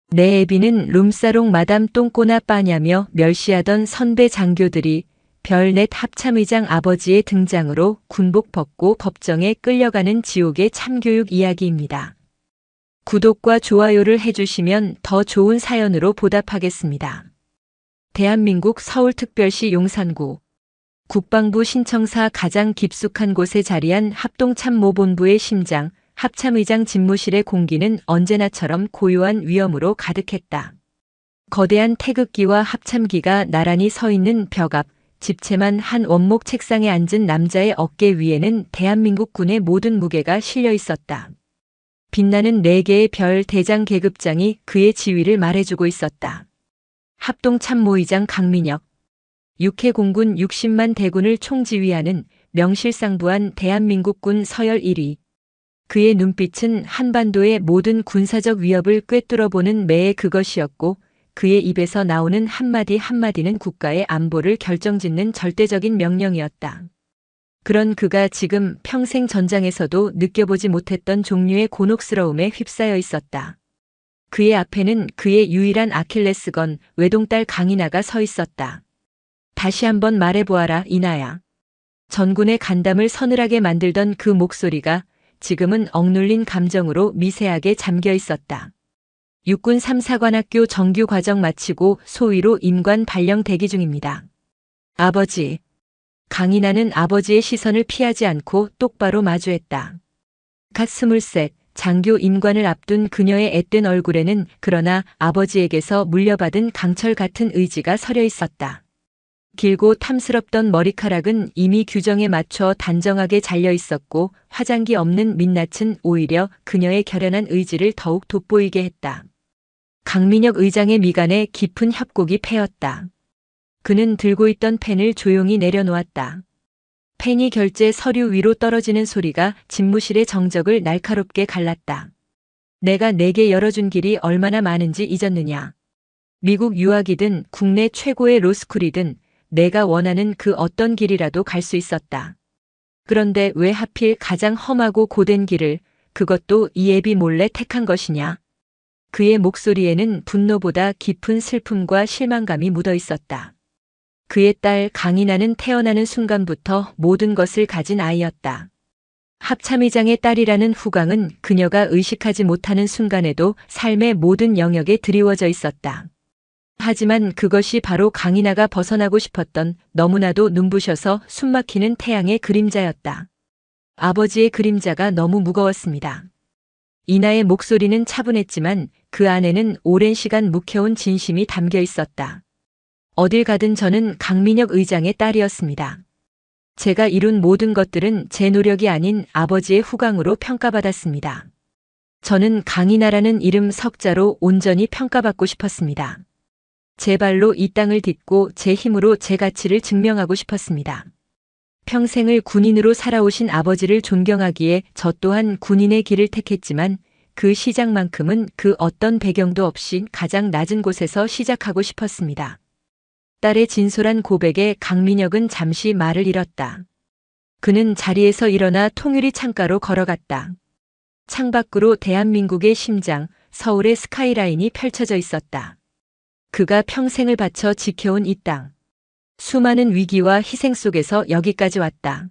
내 애비는 룸사롱 마담 똥꼬나 빠냐며 멸시하던 선배 장교들이 별넷 합참의장 아버지의 등장으로 군복 벗고 법정에 끌려가는 지옥의 참교육 이야기입니다. 구독과 좋아요를 해주시면 더 좋은 사연으로 보답하겠습니다. 대한민국 서울특별시 용산구 국방부 신청사 가장 깊숙한 곳에 자리한 합동참모본부의 심장, 합참의장 집무실의 공기는 언제나처럼 고요한 위엄으로 가득했다. 거대한 태극기와 합참기가 나란히 서 있는 벽 앞, 집채만 한 원목 책상에 앉은 남자의 어깨 위에는 대한민국 군의 모든 무게가 실려 있었다. 빛나는 4개의 별 대장 계급장이 그의 지위를 말해주고 있었다. 합동참모의장 강민혁, 육해공군 60만 대군을 총지휘하는 명실상부한 대한민국군 서열 1위. 그의 눈빛은 한반도의 모든 군사적 위협을 꿰뚫어보는 매의 그것이었고 그의 입에서 나오는 한마디 한마디는 국가의 안보를 결정짓는 절대적인 명령이었다. 그런 그가 지금 평생 전장에서도 느껴보지 못했던 종류의 곤혹스러움에 휩싸여 있었다. 그의 앞에는 그의 유일한 아킬레스건 외동딸 강인아가 서 있었다. 다시 한번 말해보아라, 이나야. 전군의 간담을 서늘하게 만들던 그 목소리가 지금은 억눌린 감정으로 미세하게 잠겨 있었다. 육군 3사관학교 정규 과정 마치고 소위로 임관 발령 대기 중입니다. 아버지. 강인아는 아버지의 시선을 피하지 않고 똑바로 마주했다. 갓 23, 장교 임관을 앞둔 그녀의 앳된 얼굴에는 그러나 아버지에게서 물려받은 강철 같은 의지가 서려 있었다. 길고 탐스럽던 머리카락은 이미 규정에 맞춰 단정하게 잘려 있었고 화장기 없는 민낯은 오히려 그녀의 결연한 의지를 더욱 돋보이게 했다. 강민혁 의장의 미간에 깊은 협곡이 패였다. 그는 들고 있던 펜을 조용히 내려놓았다. 펜이 결제 서류 위로 떨어지는 소리가 집무실의 정적을 날카롭게 갈랐다. 내가 내게 열어준 길이 얼마나 많은지 잊었느냐. 미국 유학이든 국내 최고의 로스쿨이든 내가 원하는 그 어떤 길이라도 갈 수 있었다. 그런데 왜 하필 가장 험하고 고된 길을, 그것도 이 애비 몰래 택한 것이냐? 그의 목소리에는 분노보다 깊은 슬픔과 실망감이 묻어 있었다. 그의 딸 강인아는 태어나는 순간부터 모든 것을 가진 아이였다. 합참의장의 딸이라는 후광은 그녀가 의식하지 못하는 순간에도 삶의 모든 영역에 드리워져 있었다. 하지만 그것이 바로 강인아가 벗어나고 싶었던 너무나도 눈부셔서 숨막히는 태양의 그림자였다. 아버지의 그림자가 너무 무거웠습니다. 이나의 목소리는 차분했지만 그 안에는 오랜 시간 묵혀온 진심이 담겨 있었다. 어딜 가든 저는 강민혁 의장의 딸이었습니다. 제가 이룬 모든 것들은 제 노력이 아닌 아버지의 후광으로 평가받았습니다. 저는 강인아라는 이름 석자로 온전히 평가받고 싶었습니다. 제 발로 이 땅을 딛고 제 힘으로 제 가치를 증명하고 싶었습니다. 평생을 군인으로 살아오신 아버지를 존경하기에 저 또한 군인의 길을 택했지만 그 시작만큼은 그 어떤 배경도 없이 가장 낮은 곳에서 시작하고 싶었습니다. 딸의 진솔한 고백에 강민혁은 잠시 말을 잃었다. 그는 자리에서 일어나 통유리 창가로 걸어갔다. 창밖으로 대한민국의 심장, 서울의 스카이라인이 펼쳐져 있었다. 그가 평생을 바쳐 지켜온 이 땅. 수많은 위기와 희생 속에서 여기까지 왔다.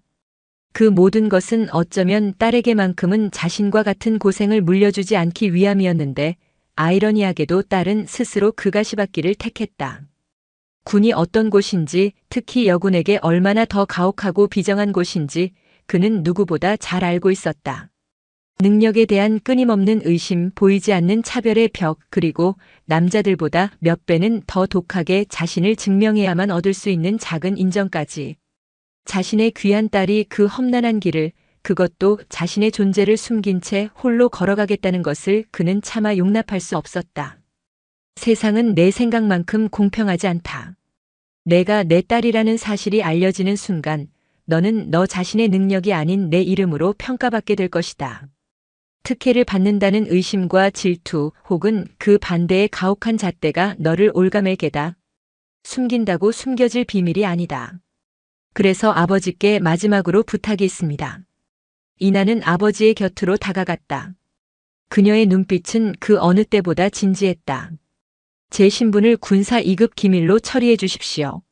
그 모든 것은 어쩌면 딸에게만큼은 자신과 같은 고생을 물려주지 않기 위함이었는데 아이러니하게도 딸은 스스로 그 가시밭길을 택했다. 군이 어떤 곳인지, 특히 여군에게 얼마나 더 가혹하고 비정한 곳인지 그는 누구보다 잘 알고 있었다. 능력에 대한 끊임없는 의심, 보이지 않는 차별의 벽, 그리고 남자들보다 몇 배는 더 독하게 자신을 증명해야만 얻을 수 있는 작은 인정까지. 자신의 귀한 딸이 그 험난한 길을, 그것도 자신의 존재를 숨긴 채 홀로 걸어가겠다는 것을 그는 차마 용납할 수 없었다. 세상은 내 생각만큼 공평하지 않다. 내가 내 딸이라는 사실이 알려지는 순간 너는 너 자신의 능력이 아닌 내 이름으로 평가받게 될 것이다. 특혜를 받는다는 의심과 질투 혹은 그 반대의 가혹한 잣대가 너를 올가매게다. 숨긴다고 숨겨질 비밀이 아니다. 그래서 아버지께 마지막으로 부탁이 있습니다. 이나는 아버지의 곁으로 다가갔다. 그녀의 눈빛은 그 어느 때보다 진지했다. 제 신분을 군사 2급 기밀로 처리해 주십시오.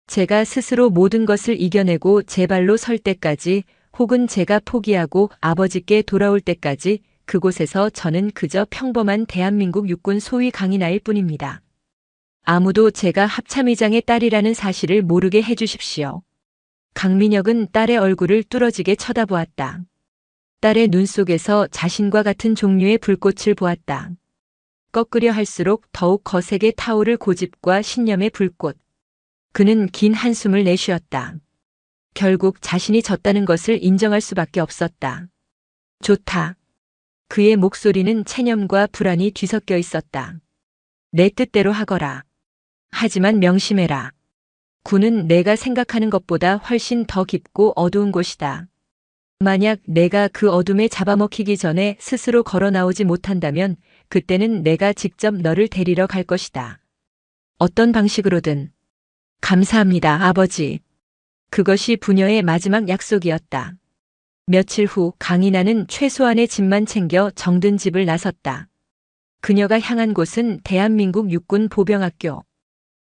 제가 스스로 모든 것을 이겨내고 제 발로 설 때까지, 혹은 제가 포기하고 아버지께 돌아올 때까지 그곳에서 저는 그저 평범한 대한민국 육군 소위 강인하일 뿐입니다. 아무도 제가 합참의장의 딸이라는 사실을 모르게 해주십시오. 강민혁은 딸의 얼굴을 뚫어지게 쳐다보았다. 딸의 눈 속에서 자신과 같은 종류의 불꽃을 보았다. 꺾으려 할수록 더욱 거세게 타오를 고집과 신념의 불꽃. 그는 긴 한숨을 내쉬었다. 결국 자신이 졌다는 것을 인정할 수밖에 없었다. 좋다. 그의 목소리는 체념과 불안이 뒤섞여 있었다. 내 뜻대로 하거라. 하지만 명심해라. 군은 내가 생각하는 것보다 훨씬 더 깊고 어두운 곳이다. 만약 내가 그 어둠에 잡아먹히기 전에 스스로 걸어 나오지 못한다면 그때는 내가 직접 너를 데리러 갈 것이다. 어떤 방식으로든. 감사합니다, 아버지. 그것이 부녀의 마지막 약속이었다. 며칠 후 강인하는 최소한의 짐만 챙겨 정든 집을 나섰다. 그녀가 향한 곳은 대한민국 육군 보병학교.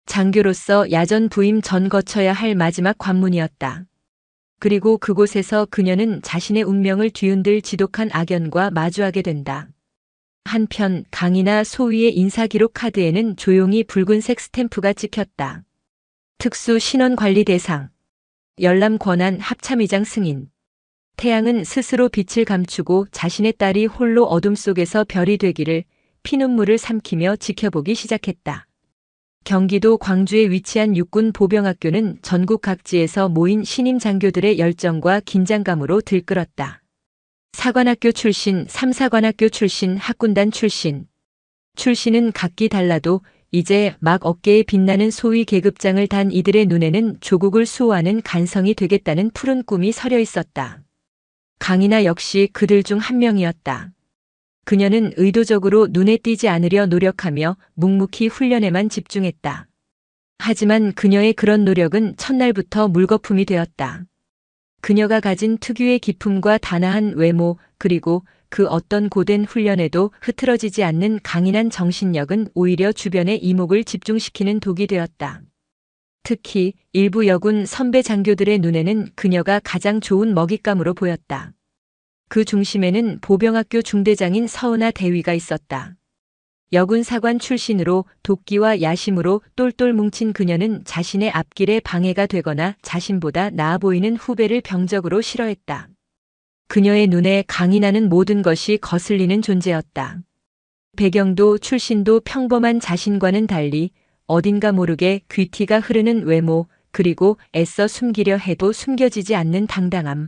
장교로서 야전 부임 전 거쳐야 할 마지막 관문이었다. 그리고 그곳에서 그녀는 자신의 운명을 뒤흔들 지독한 악연과 마주하게 된다. 한편 강인하 소위의 인사기록 카드에는 조용히 붉은색 스탬프가 찍혔다. 특수 신원관리 대상. 열람 권한 합참의장 승인. 태양은 스스로 빛을 감추고 자신의 딸이 홀로 어둠 속에서 별이 되기를 피눈물을 삼키며 지켜보기 시작했다. 경기도 광주에 위치한 육군 보병학교는 전국 각지에서 모인 신임 장교들의 열정과 긴장감으로 들끓었다. 사관학교 출신, 삼사관학교 출신, 학군단 출신. 출신은 각기 달라도 이제 막 어깨에 빛나는 소위 계급장을 단 이들의 눈에는 조국을 수호하는 간성이 되겠다는 푸른 꿈이 서려 있었다. 강인하 역시 그들 중 한 명이었다. 그녀는 의도적으로 눈에 띄지 않으려 노력하며 묵묵히 훈련에만 집중했다. 하지만 그녀의 그런 노력은 첫날부터 물거품이 되었다. 그녀가 가진 특유의 기품과 단아한 외모, 그리고 그 어떤 고된 훈련에도 흐트러지지 않는 강인한 정신력은 오히려 주변의 이목을 집중시키는 독이 되었다. 특히 일부 여군 선배 장교들의 눈에는 그녀가 가장 좋은 먹잇감으로 보였다. 그 중심에는 보병학교 중대장인 서은하 대위가 있었다. 여군 사관 출신으로 도끼와 야심으로 똘똘 뭉친 그녀는 자신의 앞길에 방해가 되거나 자신보다 나아 보이는 후배를 병적으로 싫어했다. 그녀의 눈에 강인하는 모든 것이 거슬리는 존재였다. 배경도 출신도 평범한 자신과는 달리 어딘가 모르게 귀티가 흐르는 외모, 그리고 애써 숨기려 해도 숨겨지지 않는 당당함.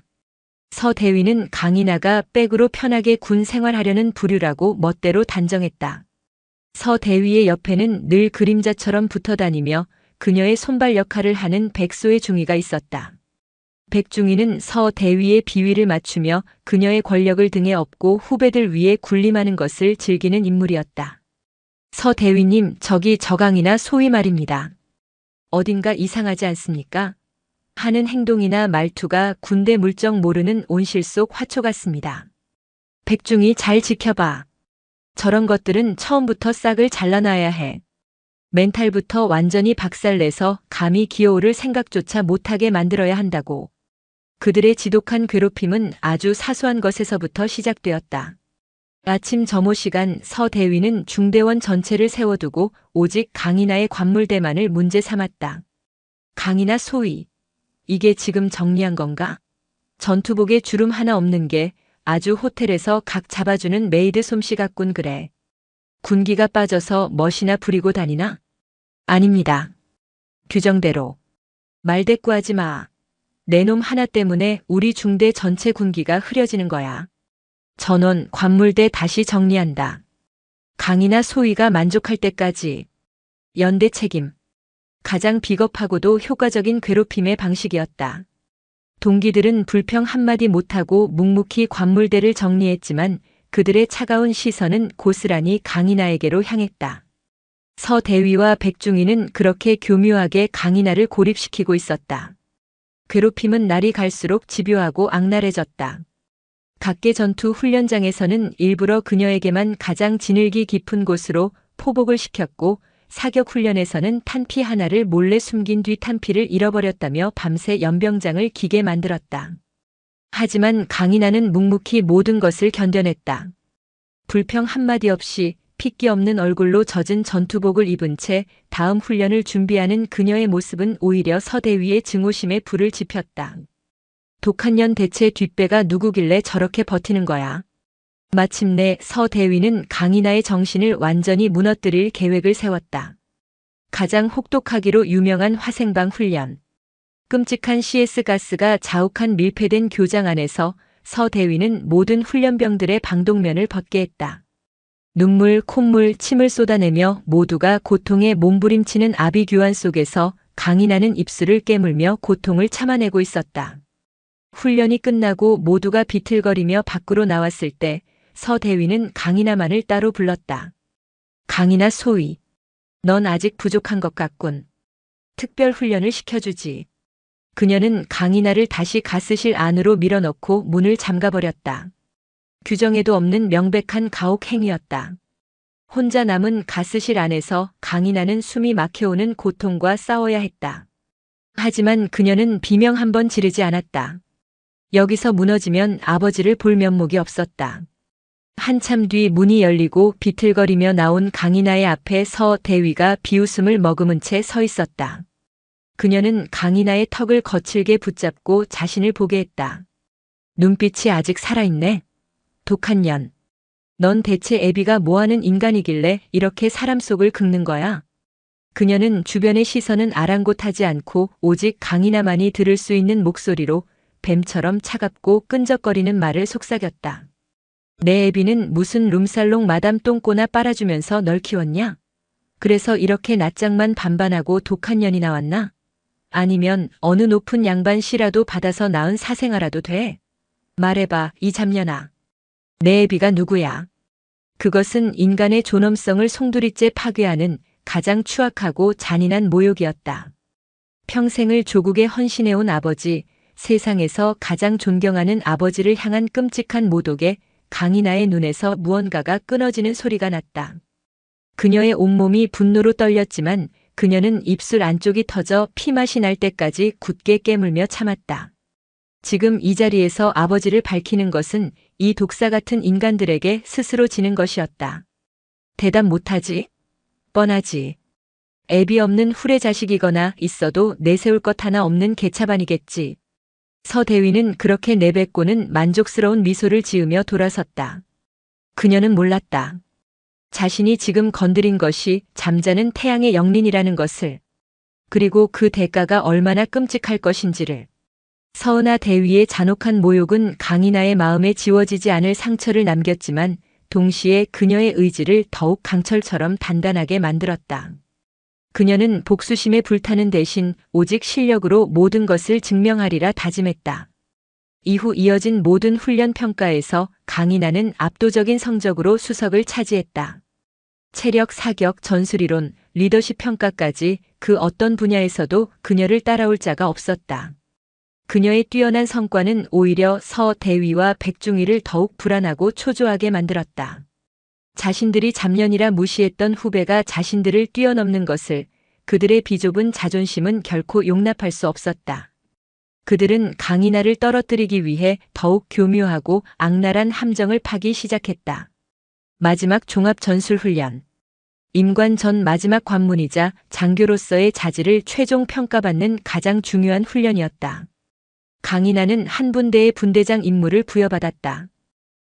서 대위는 강인하가 백으로 편하게 군 생활하려는 부류라고 멋대로 단정했다. 서 대위의 옆에는 늘 그림자처럼 붙어 다니며 그녀의 손발 역할을 하는 백소의 중위가 있었다. 백중위는 서 대위의 비위를 맞추며 그녀의 권력을 등에 업고 후배들 위에 군림하는 것을 즐기는 인물이었다. 서 대위님, 저기 저강이나 소위 말입니다. 어딘가 이상하지 않습니까? 하는 행동이나 말투가 군대 물정 모르는 온실 속 화초 같습니다. 백중위 잘 지켜봐. 저런 것들은 처음부터 싹을 잘라놔야 해. 멘탈부터 완전히 박살내서 감히 기어오를 생각조차 못하게 만들어야 한다고. 그들의 지독한 괴롭힘은 아주 사소한 것에서부터 시작되었다. 아침 점호 시간 서 대위는 중대원 전체를 세워두고 오직 강인하의 관물대만을 문제 삼았다. 강인하 소위. 이게 지금 정리한 건가? 전투복에 주름 하나 없는 게 아주 호텔에서 각 잡아주는 메이드 솜씨 같군 그래. 군기가 빠져서 멋이나 부리고 다니나? 아닙니다. 규정대로. 말대꾸하지 마. 내 놈 하나 때문에 우리 중대 전체 군기가 흐려지는 거야. 전원 관물대 다시 정리한다. 강인하 소위가 만족할 때까지. 연대 책임. 가장 비겁하고도 효과적인 괴롭힘의 방식이었다. 동기들은 불평 한마디 못하고 묵묵히 관물대를 정리했지만 그들의 차가운 시선은 고스란히 강인하에게로 향했다. 서 대위와 백중위는 그렇게 교묘하게 강인하를 고립시키고 있었다. 괴롭힘은 날이 갈수록 집요하고 악랄해졌다. 각계 전투 훈련장에서는 일부러 그녀에게만 가장 지늘기 깊은 곳으로 포복을 시켰고 사격 훈련에서는 탄피 하나를 몰래 숨긴 뒤 탄피를 잃어버렸다며 밤새 연병장을 기게 만들었다. 하지만 강인하는 묵묵히 모든 것을 견뎌냈다. 불평 한마디 없이 핏기 없는 얼굴로 젖은 전투복을 입은 채 다음 훈련을 준비하는 그녀의 모습은 오히려 서대위의 증오심에 불을 지폈다. 독한 년 대체 뒷배가 누구길래 저렇게 버티는 거야. 마침내 서대위는 강인하의 정신을 완전히 무너뜨릴 계획을 세웠다. 가장 혹독하기로 유명한 화생방 훈련. 끔찍한 CS가스가 자욱한 밀폐된 교장 안에서 서대위는 모든 훈련병들의 방독면을 벗게 했다. 눈물, 콧물, 침을 쏟아내며 모두가 고통에 몸부림치는 아비규환 속에서 강인하는 입술을 깨물며 고통을 참아내고 있었다. 훈련이 끝나고 모두가 비틀거리며 밖으로 나왔을 때 서대위는 강인하만을 따로 불렀다. 강인하 소위, 넌 아직 부족한 것 같군. 특별 훈련을 시켜주지. 그녀는 강인하를 다시 가스실 안으로 밀어넣고 문을 잠가버렸다. 규정에도 없는 명백한 가혹 행위였다. 혼자 남은 가스실 안에서 강인하는 숨이 막혀오는 고통과 싸워야 했다. 하지만 그녀는 비명 한 번 지르지 않았다. 여기서 무너지면 아버지를 볼 면목이 없었다. 한참 뒤 문이 열리고 비틀거리며 나온 강인하의 앞에 서대위가 비웃음을 머금은 채 서 있었다. 그녀는 강인하의 턱을 거칠게 붙잡고 자신을 보게 했다. 눈빛이 아직 살아있네. 독한 년. 넌 대체 애비가 뭐하는 인간이길래 이렇게 사람 속을 긁는 거야? 그녀는 주변의 시선은 아랑곳하지 않고 오직 강인하만이 들을 수 있는 목소리로 뱀처럼 차갑고 끈적거리는 말을 속삭였다. 내 애비는 무슨 룸살롱 마담 똥꼬나 빨아주면서 널 키웠냐? 그래서 이렇게 낯장만 반반하고 독한 년이 나왔나? 아니면 어느 높은 양반 씨라도 받아서 낳은 사생아라도 돼? 말해봐, 이 잡년아. 내 애비가 누구야? 그것은 인간의 존엄성을 송두리째 파괴하는 가장 추악하고 잔인한 모욕이었다. 평생을 조국에 헌신해온 아버지, 세상에서 가장 존경하는 아버지를 향한 끔찍한 모독에 강인하의 눈에서 무언가가 끊어지는 소리가 났다. 그녀의 온몸이 분노로 떨렸지만 그녀는 입술 안쪽이 터져 피맛이 날 때까지 굳게 깨물며 참았다. 지금 이 자리에서 아버지를 밝히는 것은 이 독사 같은 인간들에게 스스로 지는 것이었다. 대답 못하지? 뻔하지. 애비 없는 후레 자식이거나 있어도 내세울 것 하나 없는 개차반이겠지. 서대위는 그렇게 내뱉고는 만족스러운 미소를 지으며 돌아섰다. 그녀는 몰랐다. 자신이 지금 건드린 것이 잠자는 태양의 영린이라는 것을, 그리고 그 대가가 얼마나 끔찍할 것인지를. 서은하 대위의 잔혹한 모욕은 강인하의 마음에 지워지지 않을 상처를 남겼지만 동시에 그녀의 의지를 더욱 강철처럼 단단하게 만들었다. 그녀는 복수심에 불타는 대신 오직 실력으로 모든 것을 증명하리라 다짐했다. 이후 이어진 모든 훈련 평가에서 강인하는 압도적인 성적으로 수석을 차지했다. 체력, 사격, 전술이론, 리더십 평가까지 그 어떤 분야에서도 그녀를 따라올 자가 없었다. 그녀의 뛰어난 성과는 오히려 서대위와 백중희를 더욱 불안하고 초조하게 만들었다. 자신들이 잡년이라 무시했던 후배가 자신들을 뛰어넘는 것을, 그들의 비좁은 자존심은 결코 용납할 수 없었다. 그들은 강인하를 떨어뜨리기 위해 더욱 교묘하고 악랄한 함정을 파기 시작했다. 마지막 종합전술훈련. 임관 전 마지막 관문이자 장교로서의 자질을 최종 평가받는 가장 중요한 훈련이었다. 강인하는 한 분대의 분대장 임무를 부여받았다.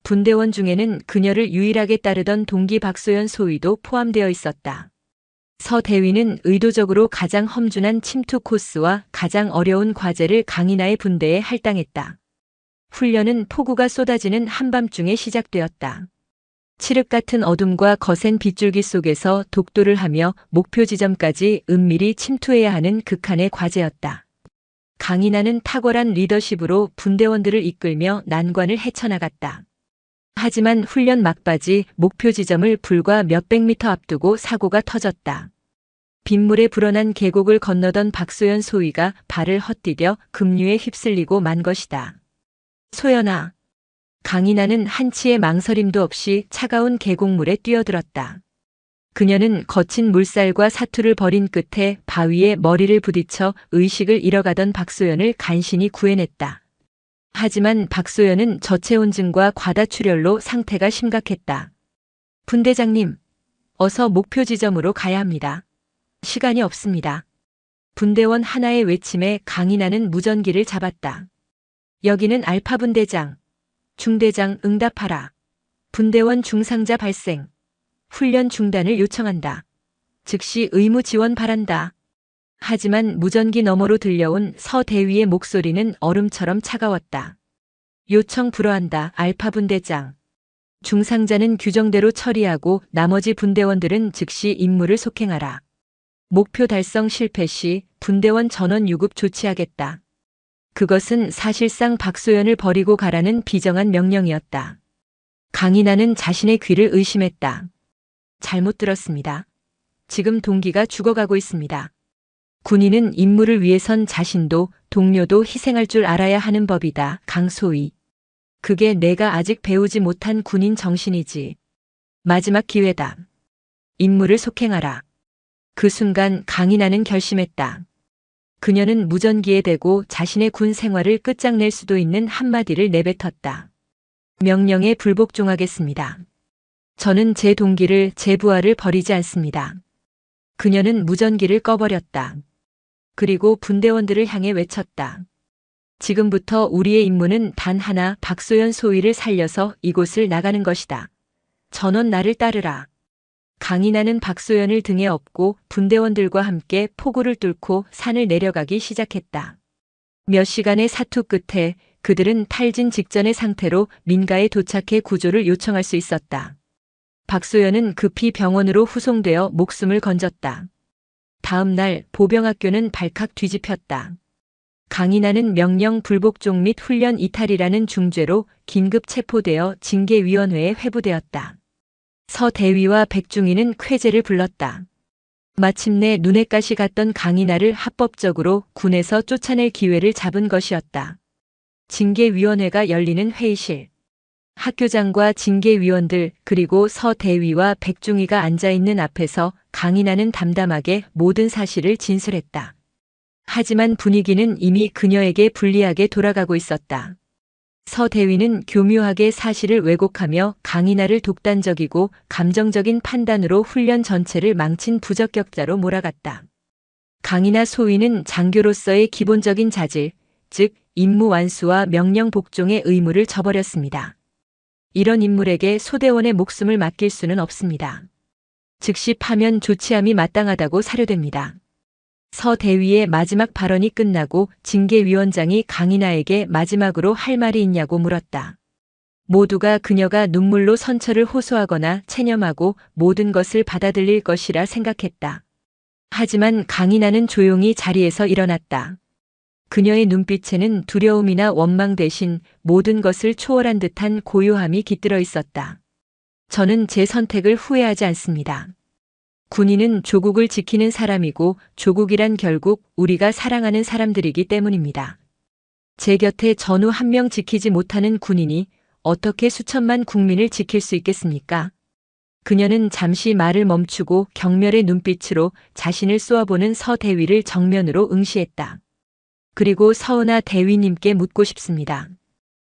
분대원 중에는 그녀를 유일하게 따르던 동기 박소연 소위도 포함되어 있었다. 서대위는 의도적으로 가장 험준한 침투 코스와 가장 어려운 과제를 강인하의 분대에 할당했다. 훈련은 폭우가 쏟아지는 한밤중에 시작되었다. 칠흑 같은 어둠과 거센 빗줄기 속에서 독도를 하며 목표 지점까지 은밀히 침투해야 하는 극한의 과제였다. 강인하는 탁월한 리더십으로 분대원들을 이끌며 난관을 헤쳐나갔다. 하지만 훈련 막바지 목표 지점을 불과 몇백 미터 앞두고 사고가 터졌다. 빗물에 불어난 계곡을 건너던 박소연 소위가 발을 헛디뎌 급류에 휩쓸리고 만 것이다. 소연아, 강인하는 한치의 망설임도 없이 차가운 계곡물에 뛰어들었다. 그녀는 거친 물살과 사투를 벌인 끝에 바위에 머리를 부딪혀 의식을 잃어가던 박소연을 간신히 구해냈다. 하지만 박소연은 저체온증과 과다출혈로 상태가 심각했다. 분대장님, 어서 목표 지점으로 가야 합니다. 시간이 없습니다. 분대원 하나의 외침에 강인하는 무전기를 잡았다. 여기는 알파 분대장. 중대장 응답하라. 분대원 중상자 발생. 훈련 중단을 요청한다. 즉시 의무 지원 바란다. 하지만 무전기 너머로 들려온 서 대위의 목소리는 얼음처럼 차가웠다. 요청 불허한다, 알파 분대장. 중상자는 규정대로 처리하고 나머지 분대원들은 즉시 임무를 속행하라. 목표 달성 실패 시 분대원 전원 유급 조치하겠다. 그것은 사실상 박소연을 버리고 가라는 비정한 명령이었다. 강인하는 자신의 귀를 의심했다. 잘못 들었습니다. 지금 동기가 죽어가고 있습니다. 군인은 임무를 위해선 자신도 동료도 희생할 줄 알아야 하는 법이다. 강소희. 그게 내가 아직 배우지 못한 군인 정신이지. 마지막 기회다. 임무를 속행하라. 그 순간 강인하는 결심했다. 그녀는 무전기에 대고 자신의 군 생활을 끝장낼 수도 있는 한마디를 내뱉었다. 명령에 불복종하겠습니다. 저는 제 동기를, 제 부하를 버리지 않습니다. 그녀는 무전기를 꺼버렸다. 그리고 분대원들을 향해 외쳤다. 지금부터 우리의 임무는 단 하나, 박소연 소위를 살려서 이곳을 나가는 것이다. 전원 나를 따르라. 강인하는 박소연을 등에 업고 분대원들과 함께 폭우를 뚫고 산을 내려가기 시작했다. 몇 시간의 사투 끝에 그들은 탈진 직전의 상태로 민가에 도착해 구조를 요청할 수 있었다. 박소연은 급히 병원으로 후송되어 목숨을 건졌다. 다음 날 보병학교는 발칵 뒤집혔다. 강인하는 명령 불복종 및 훈련 이탈이라는 중죄로 긴급 체포되어 징계위원회에 회부되었다. 서 대위와 백중희는 쾌재를 불렀다. 마침내 눈에 가시 갔던 강인하를 합법적으로 군에서 쫓아낼 기회를 잡은 것이었다. 징계위원회가 열리는 회의실. 학교장과 징계위원들 그리고 서 대위와 백중희가 앉아있는 앞에서 강인하는 담담하게 모든 사실을 진술했다. 하지만 분위기는 이미 그녀에게 불리하게 돌아가고 있었다. 서 대위는 교묘하게 사실을 왜곡하며 강인하를 독단적이고 감정적인 판단으로 훈련 전체를 망친 부적격자로 몰아갔다. 강인하 소위는 장교로서의 기본적인 자질, 즉 임무 완수와 명령 복종의 의무를 저버렸습니다. 이런 인물에게 소대원의 목숨을 맡길 수는 없습니다. 즉시 파면 조치함이 마땅하다고 사료됩니다. 서 대위의 마지막 발언이 끝나고 징계위원장이 강인하에게 마지막으로 할 말이 있냐고 물었다. 모두가 그녀가 눈물로 선처를 호소하거나 체념하고 모든 것을 받아들일 것이라 생각했다. 하지만 강인하는 조용히 자리에서 일어났다. 그녀의 눈빛에는 두려움이나 원망 대신 모든 것을 초월한 듯한 고요함이 깃들어 있었다. 저는 제 선택을 후회하지 않습니다. 군인은 조국을 지키는 사람이고 조국이란 결국 우리가 사랑하는 사람들이기 때문입니다. 제 곁에 전우 한 명 지키지 못하는 군인이 어떻게 수천만 국민을 지킬 수 있겠습니까? 그녀는 잠시 말을 멈추고 경멸의 눈빛으로 자신을 쏘아보는 서 대위를 정면으로 응시했다. 그리고 서은하 대위님께 묻고 싶습니다.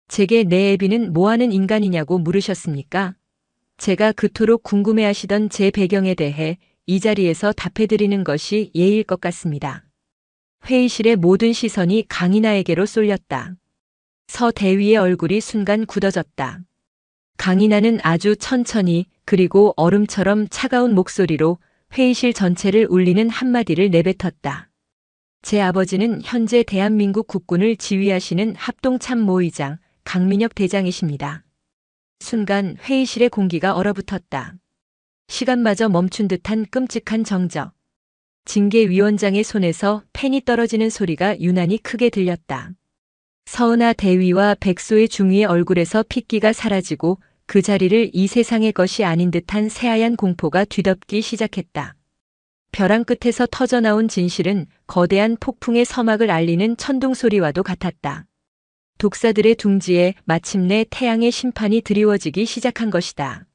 제게 내 애비는 뭐하는 인간이냐고 물으셨습니까? 제가 그토록 궁금해하시던 제 배경에 대해 이 자리에서 답해드리는 것이 예의일 것 같습니다. 회의실의 모든 시선이 강인하에게로 쏠렸다. 서 대위의 얼굴이 순간 굳어졌다. 강인하는 아주 천천히 그리고 얼음처럼 차가운 목소리로 회의실 전체를 울리는 한마디를 내뱉었다. 제 아버지는 현재 대한민국 국군을 지휘하시는 합동참모의장 강민혁 대장이십니다. 순간 회의실의 공기가 얼어붙었다. 시간마저 멈춘 듯한 끔찍한 정적. 징계위원장의 손에서 펜이 떨어지는 소리가 유난히 크게 들렸다. 서은하 대위와 백소의 중위의 얼굴에서 핏기가 사라지고 그 자리를 이 세상의 것이 아닌 듯한 새하얀 공포가 뒤덮기 시작했다. 벼랑 끝에서 터져나온 진실은 거대한 폭풍의 서막을 알리는 천둥 소리와도 같았다. 독사들의 둥지에 마침내 태양의 심판이 드리워지기 시작한 것이다.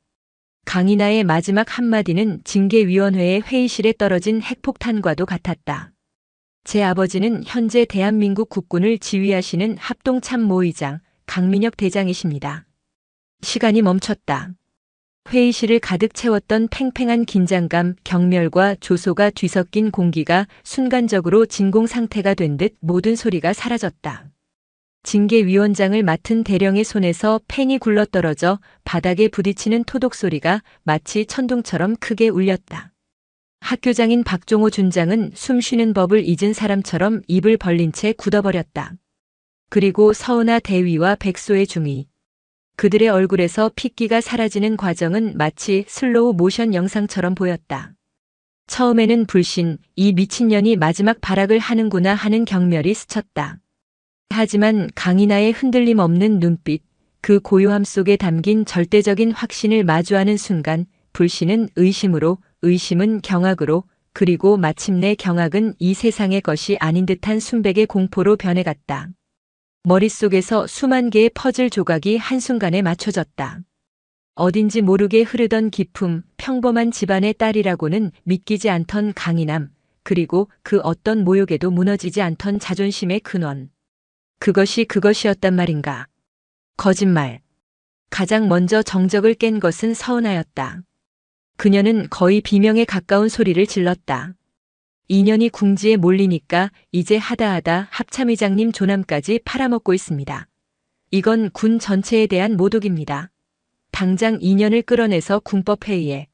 강인하의 마지막 한마디는 징계위원회의 회의실에 떨어진 핵폭탄과도 같았다. 제 아버지는 현재 대한민국 국군을 지휘하시는 합동참모의장 강민혁 대장이십니다. 시간이 멈췄다. 회의실을 가득 채웠던 팽팽한 긴장감, 경멸과 조소가 뒤섞인 공기가 순간적으로 진공 상태가 된 듯 모든 소리가 사라졌다. 징계위원장을 맡은 대령의 손에서 펜이 굴러떨어져 바닥에 부딪히는 토독 소리가 마치 천둥처럼 크게 울렸다. 학교장인 박종호 준장은 숨 쉬는 법을 잊은 사람처럼 입을 벌린 채 굳어버렸다. 그리고 서은아 대위와 백소의 중위. 그들의 얼굴에서 핏기가 사라지는 과정은 마치 슬로우 모션 영상처럼 보였다. 처음에는 불신, 이 미친년이 마지막 발악을 하는구나 하는 경멸이 스쳤다. 하지만 강인하의 흔들림 없는 눈빛, 그 고요함 속에 담긴 절대적인 확신을 마주하는 순간 불신은 의심으로, 의심은 경악으로, 그리고 마침내 경악은 이 세상의 것이 아닌 듯한 순백의 공포로 변해갔다. 머릿속에서 수만 개의 퍼즐 조각이 한순간에 맞춰졌다. 어딘지 모르게 흐르던 기품, 평범한 집안의 딸이라고는 믿기지 않던 강인함, 그리고 그 어떤 모욕에도 무너지지 않던 자존심의 근원. 그것이 그것이었단 말인가. 거짓말. 가장 먼저 정적을 깬 것은 서은아였다. 그녀는 거의 비명에 가까운 소리를 질렀다. 인연이 궁지에 몰리니까 이제 하다하다 합참의장님 조남까지 팔아먹고 있습니다. 이건 군 전체에 대한 모독입니다. 당장 인연을 끌어내서 군법회의에.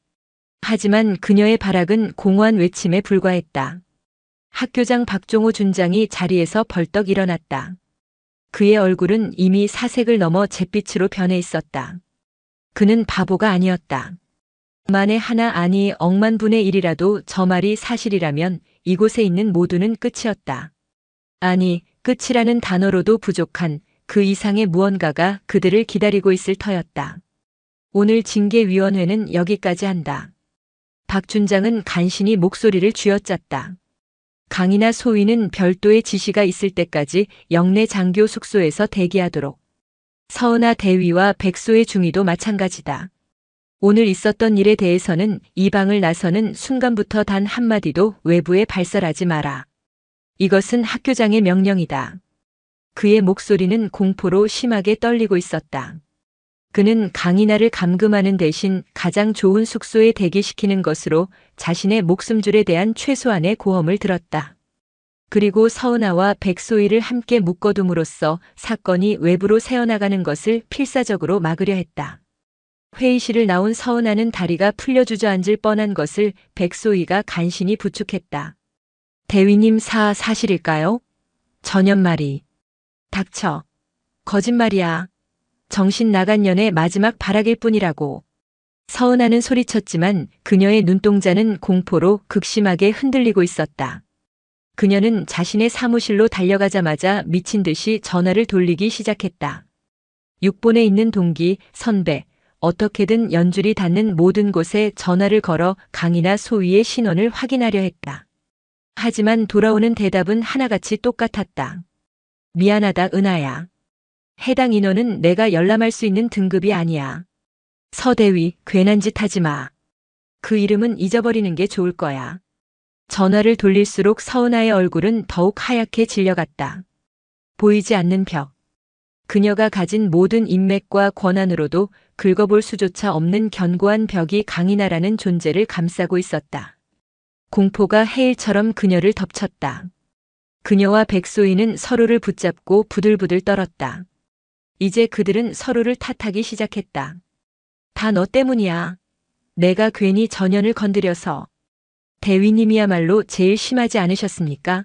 하지만 그녀의 발악은 공허한 외침에 불과했다. 학교장 박종호 준장이 자리에서 벌떡 일어났다. 그의 얼굴은 이미 사색을 넘어 잿빛으로 변해 있었다. 그는 바보가 아니었다. 만에 하나 아니 억만 분의 일이라도 저 말이 사실이라면 이곳에 있는 모두는 끝이었다. 아니, 끝이라는 단어로도 부족한 그 이상의 무언가가 그들을 기다리고 있을 터였다. 오늘 징계위원회는 여기까지 한다. 박 준장은 간신히 목소리를 쥐어짰다. 강이나 소위는 별도의 지시가 있을 때까지 영내 장교 숙소에서 대기하도록. 서은아 대위와 백소의 중위도 마찬가지다. 오늘 있었던 일에 대해서는 이 방을 나서는 순간부터 단 한마디도 외부에 발설하지 마라. 이것은 학교장의 명령이다. 그의 목소리는 공포로 심하게 떨리고 있었다. 그는 강인하를 감금하는 대신 가장 좋은 숙소에 대기시키는 것으로 자신의 목숨줄에 대한 최소한의 고험을 들었다. 그리고 서은아와 백소희를 함께 묶어둠으로써 사건이 외부로 새어나가는 것을 필사적으로 막으려 했다. 회의실을 나온 서은아는 다리가 풀려 주저앉을 뻔한 것을 백소희가 간신히 부축했다. 대위님 사실일까요? 전연말이. 닥쳐. 거짓말이야. 정신 나간 년의 마지막 발악일 뿐이라고. 서은아는 소리쳤지만 그녀의 눈동자는 공포로 극심하게 흔들리고 있었다. 그녀는 자신의 사무실로 달려가자마자 미친 듯이 전화를 돌리기 시작했다. 6본에 있는 동기, 선배, 어떻게든 연줄이 닿는 모든 곳에 전화를 걸어 강이나 소위의 신원을 확인하려 했다. 하지만 돌아오는 대답은 하나같이 똑같았다. 미안하다 은하야. 해당 인원은 내가 열람할 수 있는 등급이 아니야. 서대위, 괜한 짓 하지 마. 그 이름은 잊어버리는 게 좋을 거야. 전화를 돌릴수록 서은아의 얼굴은 더욱 하얗게 질려갔다. 보이지 않는 벽. 그녀가 가진 모든 인맥과 권한으로도 긁어볼 수조차 없는 견고한 벽이 강인하라는 존재를 감싸고 있었다. 공포가 해일처럼 그녀를 덮쳤다. 그녀와 백소희는 서로를 붙잡고 부들부들 떨었다. 이제 그들은 서로를 탓하기 시작했다. 다 너 때문이야. 내가 괜히 전연을 건드려서. 대위님이야말로 제일 심하지 않으셨습니까?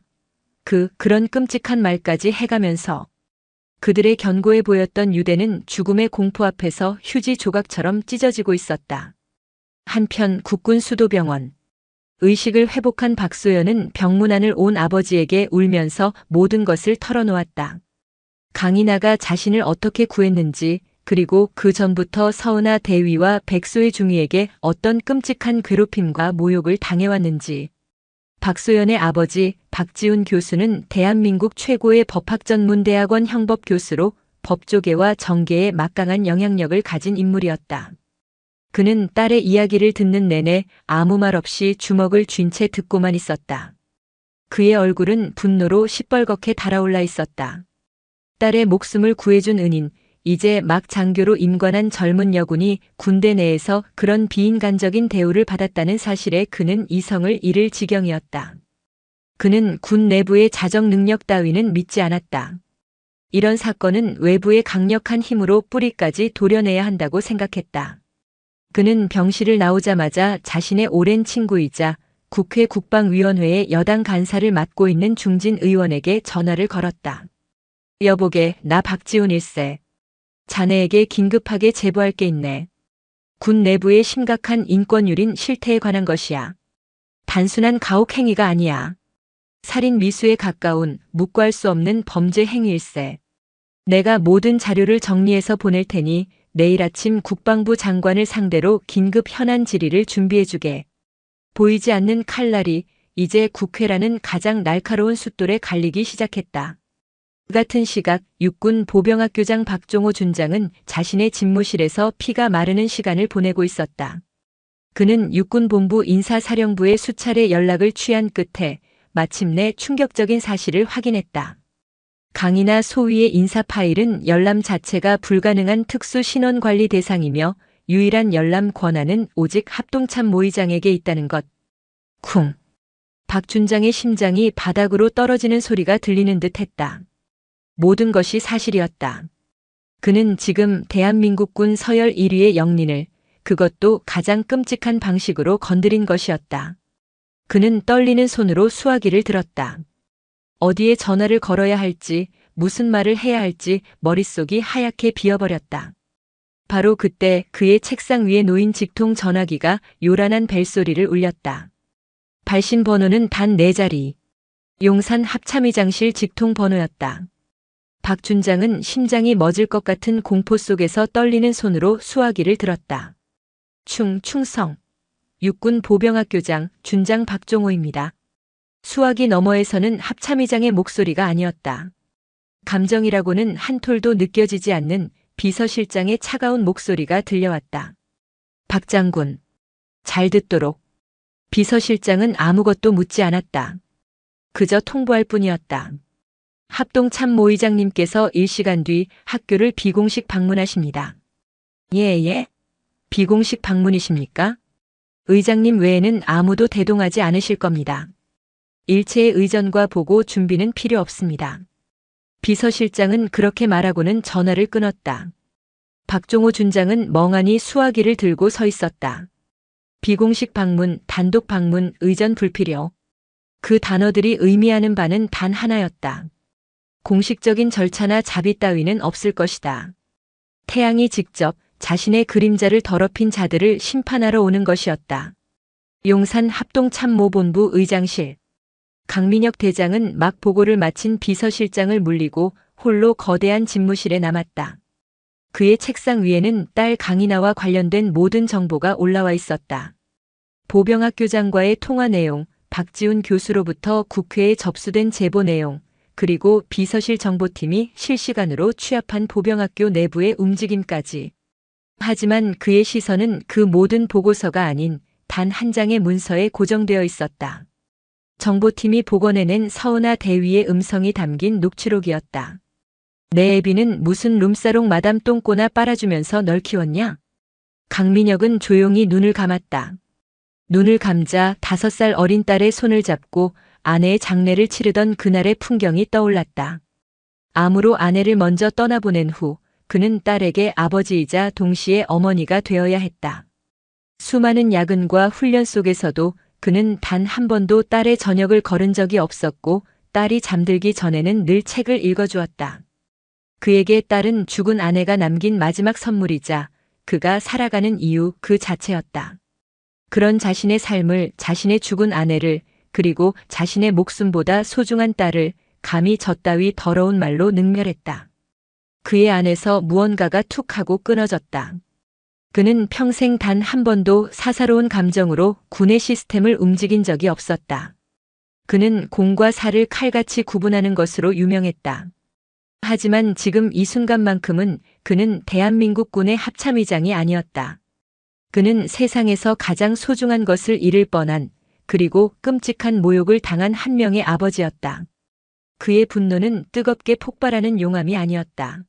그런 끔찍한 말까지 해가면서. 그들의 견고해 보였던 유대는 죽음의 공포 앞에서 휴지 조각처럼 찢어지고 있었다. 한편 국군 수도병원. 의식을 회복한 박소연은 병문안을 온 아버지에게 울면서 모든 것을 털어놓았다. 강인하가 자신을 어떻게 구했는지, 그리고 그 전부터 서은아 대위와 백소의 중위에게 어떤 끔찍한 괴롭힘과 모욕을 당해왔는지. 박소연의 아버지 박지훈 교수는 대한민국 최고의 법학전문대학원 형법교수로 법조계와 정계에 막강한 영향력을 가진 인물이었다. 그는 딸의 이야기를 듣는 내내 아무 말 없이 주먹을 쥔 채 듣고만 있었다. 그의 얼굴은 분노로 시뻘겋게 달아올라 있었다. 딸의 목숨을 구해준 은인, 이제 막 장교로 임관한 젊은 여군이 군대 내에서 그런 비인간적인 대우를 받았다는 사실에 그는 이성을 잃을 지경이었다. 그는 군 내부의 자정 능력 따위는 믿지 않았다. 이런 사건은 외부의 강력한 힘으로 뿌리까지 도려내야 한다고 생각했다. 그는 병실을 나오자마자 자신의 오랜 친구이자 국회 국방위원회의 여당 간사를 맡고 있는 중진 의원에게 전화를 걸었다. 여보게, 나 박지훈 일세. 자네에게 긴급하게 제보할 게 있네. 군 내부의 심각한 인권유린 실태에 관한 것이야. 단순한 가혹 행위가 아니야. 살인 미수에 가까운 묵과할 수 없는 범죄 행위일세. 내가 모든 자료를 정리해서 보낼 테니 내일 아침 국방부 장관을 상대로 긴급 현안 질의를 준비해주게. 보이지 않는 칼날이 이제 국회라는 가장 날카로운 숫돌에 갈리기 시작했다. 그 같은 시각 육군 보병학교장 박종호 준장은 자신의 집무실에서 피가 마르는 시간을 보내고 있었다. 그는 육군본부 인사사령부에 수차례 연락을 취한 끝에 마침내 충격적인 사실을 확인했다. 강이나 소위의 인사 파일은 열람 자체가 불가능한 특수 신원관리 대상이며 유일한 열람 권한은 오직 합동참모의장에게 있다는 것. 쿵. 박 준장의 심장이 바닥으로 떨어지는 소리가 들리는 듯 했다. 모든 것이 사실이었다. 그는 지금 대한민국군 서열 1위의 영린을, 그것도 가장 끔찍한 방식으로 건드린 것이었다. 그는 떨리는 손으로 수화기를 들었다. 어디에 전화를 걸어야 할지, 무슨 말을 해야 할지 머릿속이 하얗게 비어버렸다. 바로 그때 그의 책상 위에 놓인 직통 전화기가 요란한 벨소리를 울렸다. 발신 번호는 단 4자리. 용산 합참의장실 직통 번호였다. 박 준장은 심장이 멎을 것 같은 공포 속에서 떨리는 손으로 수화기를 들었다. 충성. 육군 보병학교장 준장 박종호입니다. 수화기 너머에서는 합참의장의 목소리가 아니었다. 감정이라고는 한 톨도 느껴지지 않는 비서실장의 차가운 목소리가 들려왔다. 박 장군, 잘 듣도록. 비서실장은 아무것도 묻지 않았다. 그저 통보할 뿐이었다. 합동참모의장님께서 1시간 뒤 학교를 비공식 방문하십니다. 예. 비공식 방문이십니까? 의장님 외에는 아무도 대동하지 않으실 겁니다. 일체의 의전과 보고 준비는 필요 없습니다. 비서실장은 그렇게 말하고는 전화를 끊었다. 박종호 준장은 멍하니 수화기를 들고 서 있었다. 비공식 방문, 단독 방문, 의전 불필요. 그 단어들이 의미하는 바는 단 하나였다. 공식적인 절차나 자비 따위는 없을 것이다. 태양이 직접 자신의 그림자를 더럽힌 자들을 심판하러 오는 것이었다. 용산 합동참모본부 의장실. 강민혁 대장은 막 보고를 마친 비서실장을 물리고 홀로 거대한 집무실에 남았다. 그의 책상 위에는 딸 강인아와 관련된 모든 정보가 올라와 있었다. 보병학교장과의 통화 내용, 박지훈 교수로부터 국회에 접수된 제보 내용, 그리고 비서실 정보팀이 실시간으로 취합한 보병학교 내부의 움직임까지. 하지만 그의 시선은 그 모든 보고서가 아닌 단 한 장의 문서에 고정되어 있었다. 정보팀이 복원해낸 서은아 대위의 음성이 담긴 녹취록이었다. 내 애비는 무슨 룸사롱 마담 똥꼬나 빨아주면서 널 키웠냐? 강민혁은 조용히 눈을 감았다. 눈을 감자 5살 어린 딸의 손을 잡고 아내의 장례를 치르던 그날의 풍경이 떠올랐다. 암으로 아내를 먼저 떠나보낸 후 그는 딸에게 아버지이자 동시에 어머니가 되어야 했다. 수많은 야근과 훈련 속에서도 그는 단 한 번도 딸의 저녁을 거른 적이 없었고 딸이 잠들기 전에는 늘 책을 읽어주었다. 그에게 딸은 죽은 아내가 남긴 마지막 선물이자 그가 살아가는 이유 그 자체였다. 그런 자신의 삶을, 자신의 죽은 아내를, 그리고 자신의 목숨보다 소중한 딸을 감히 저 따위 더러운 말로 능멸했다. 그의 안에서 무언가가 툭 하고 끊어졌다. 그는 평생 단 한 번도 사사로운 감정으로 군의 시스템을 움직인 적이 없었다. 그는 공과 사를 칼같이 구분하는 것으로 유명했다. 하지만 지금 이 순간만큼은 그는 대한민국군의 합참의장이 아니었다. 그는 세상에서 가장 소중한 것을 잃을 뻔한, 그리고 끔찍한 모욕을 당한 한 명의 아버지였다. 그의 분노는 뜨겁게 폭발하는 용암이 아니었다.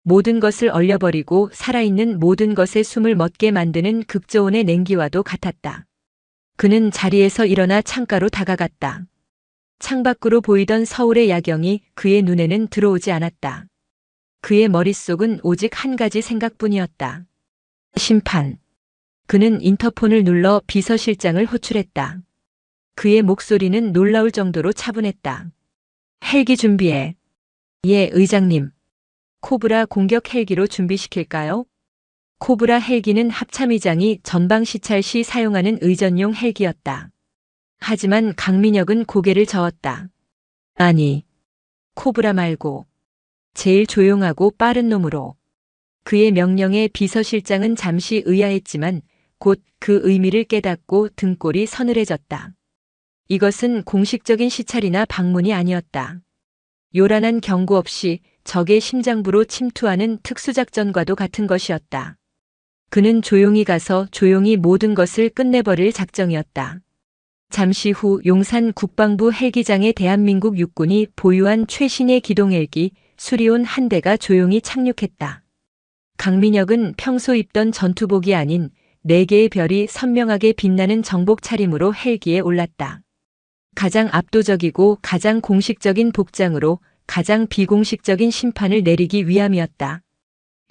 모든 것을 얼려버리고 살아있는 모든 것에 숨을 멎게 만드는 극저온의 냉기와도 같았다. 그는 자리에서 일어나 창가로 다가갔다. 창밖으로 보이던 서울의 야경이 그의 눈에는 들어오지 않았다. 그의 머릿속은 오직 한 가지 생각뿐이었다. 심판. 그는 인터폰을 눌러 비서실장을 호출했다. 그의 목소리는 놀라울 정도로 차분했다. 헬기 준비해. 예, 의장님. 코브라 공격 헬기로 준비시킬까요? 코브라 헬기는 합참의장이 전방 시찰 시 사용하는 의전용 헬기였다. 하지만 강민혁은 고개를 저었다. 아니, 코브라 말고 제일 조용하고 빠른 놈으로. 그의 명령에 비서실장은 잠시 의아했지만 곧 그 의미를 깨닫고 등골이 서늘해졌다. 이것은 공식적인 시찰이나 방문이 아니었다. 요란한 경고 없이 적의 심장부로 침투하는 특수작전과도 같은 것이었다. 그는 조용히 가서 조용히 모든 것을 끝내버릴 작정이었다. 잠시 후 용산 국방부 헬기장에 대한민국 육군이 보유한 최신의 기동헬기 수리온 한 대가 조용히 착륙했다. 강민혁은 평소 입던 전투복이 아닌 4개의 별이 선명하게 빛나는 정복 차림으로 헬기에 올랐다. 가장 압도적이고 가장 공식적인 복장으로 가장 비공식적인 심판을 내리기 위함이었다.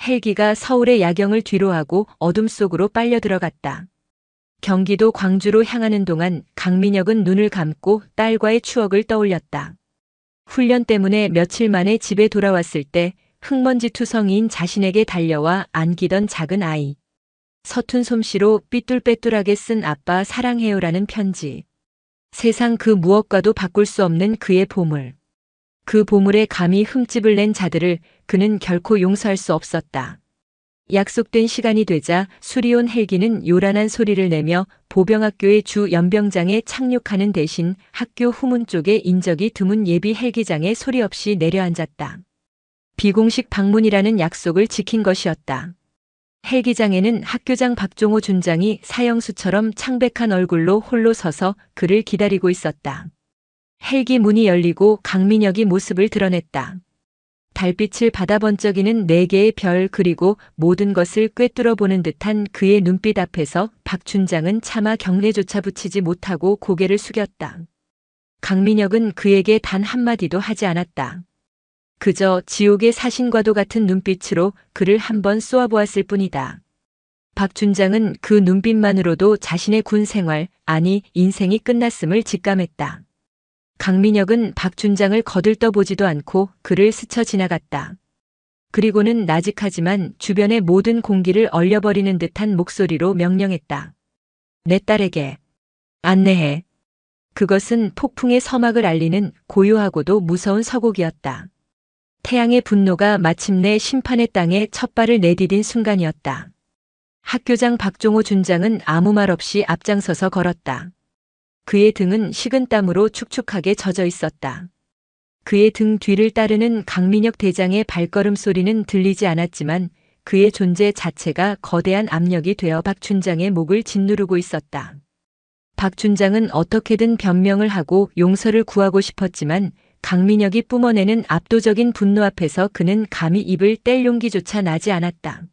헬기가 서울의 야경을 뒤로하고 어둠 속으로 빨려 들어갔다. 경기도 광주로 향하는 동안 강민혁은 눈을 감고 딸과의 추억을 떠올렸다. 훈련 때문에 며칠 만에 집에 돌아왔을 때 흙먼지투성이인 자신에게 달려와 안기던 작은 아이. 서툰 솜씨로 삐뚤빼뚤하게 쓴 아빠 사랑해요라는 편지. 세상 그 무엇과도 바꿀 수 없는 그의 보물. 그 보물에 감히 흠집을 낸 자들을 그는 결코 용서할 수 없었다. 약속된 시간이 되자 수리온 헬기는 요란한 소리를 내며 보병학교의 주 연병장에 착륙하는 대신 학교 후문 쪽에 인적이 드문 예비 헬기장에 소리 없이 내려앉았다. 비공식 방문이라는 약속을 지킨 것이었다. 헬기장에는 학교장 박종호 준장이 사형수처럼 창백한 얼굴로 홀로 서서 그를 기다리고 있었다. 헬기 문이 열리고 강민혁이 모습을 드러냈다. 달빛을 받아 번쩍이는 4개의 별 그리고 모든 것을 꿰뚫어 보는 듯한 그의 눈빛 앞에서 박 준장은 차마 경례조차 붙이지 못하고 고개를 숙였다. 강민혁은 그에게 단 한마디도 하지 않았다. 그저 지옥의 사신과도 같은 눈빛으로 그를 한번 쏘아보았을 뿐이다. 박 준장은 그 눈빛만으로도 자신의 군 생활, 아니 인생이 끝났음을 직감했다. 강민혁은 박 준장을 거들떠보지도 않고 그를 스쳐 지나갔다. 그리고는 나직하지만 주변의 모든 공기를 얼려버리는 듯한 목소리로 명령했다. 내 딸에게 안내해. 그것은 폭풍의 서막을 알리는 고요하고도 무서운 서곡이었다. 태양의 분노가 마침내 심판의 땅에 첫 발을 내디딘 순간이었다. 학교장 박종호 준장은 아무 말 없이 앞장서서 걸었다. 그의 등은 식은 땀으로 축축하게 젖어 있었다. 그의 등 뒤를 따르는 강민혁 대장의 발걸음 소리는 들리지 않았지만 그의 존재 자체가 거대한 압력이 되어 박 준장의 목을 짓누르고 있었다. 박 준장은 어떻게든 변명을 하고 용서를 구하고 싶었지만 강민혁이 뿜어내는 압도적인 분노 앞에서 그는 감히 입을 뗄 용기조차 나지 않았다.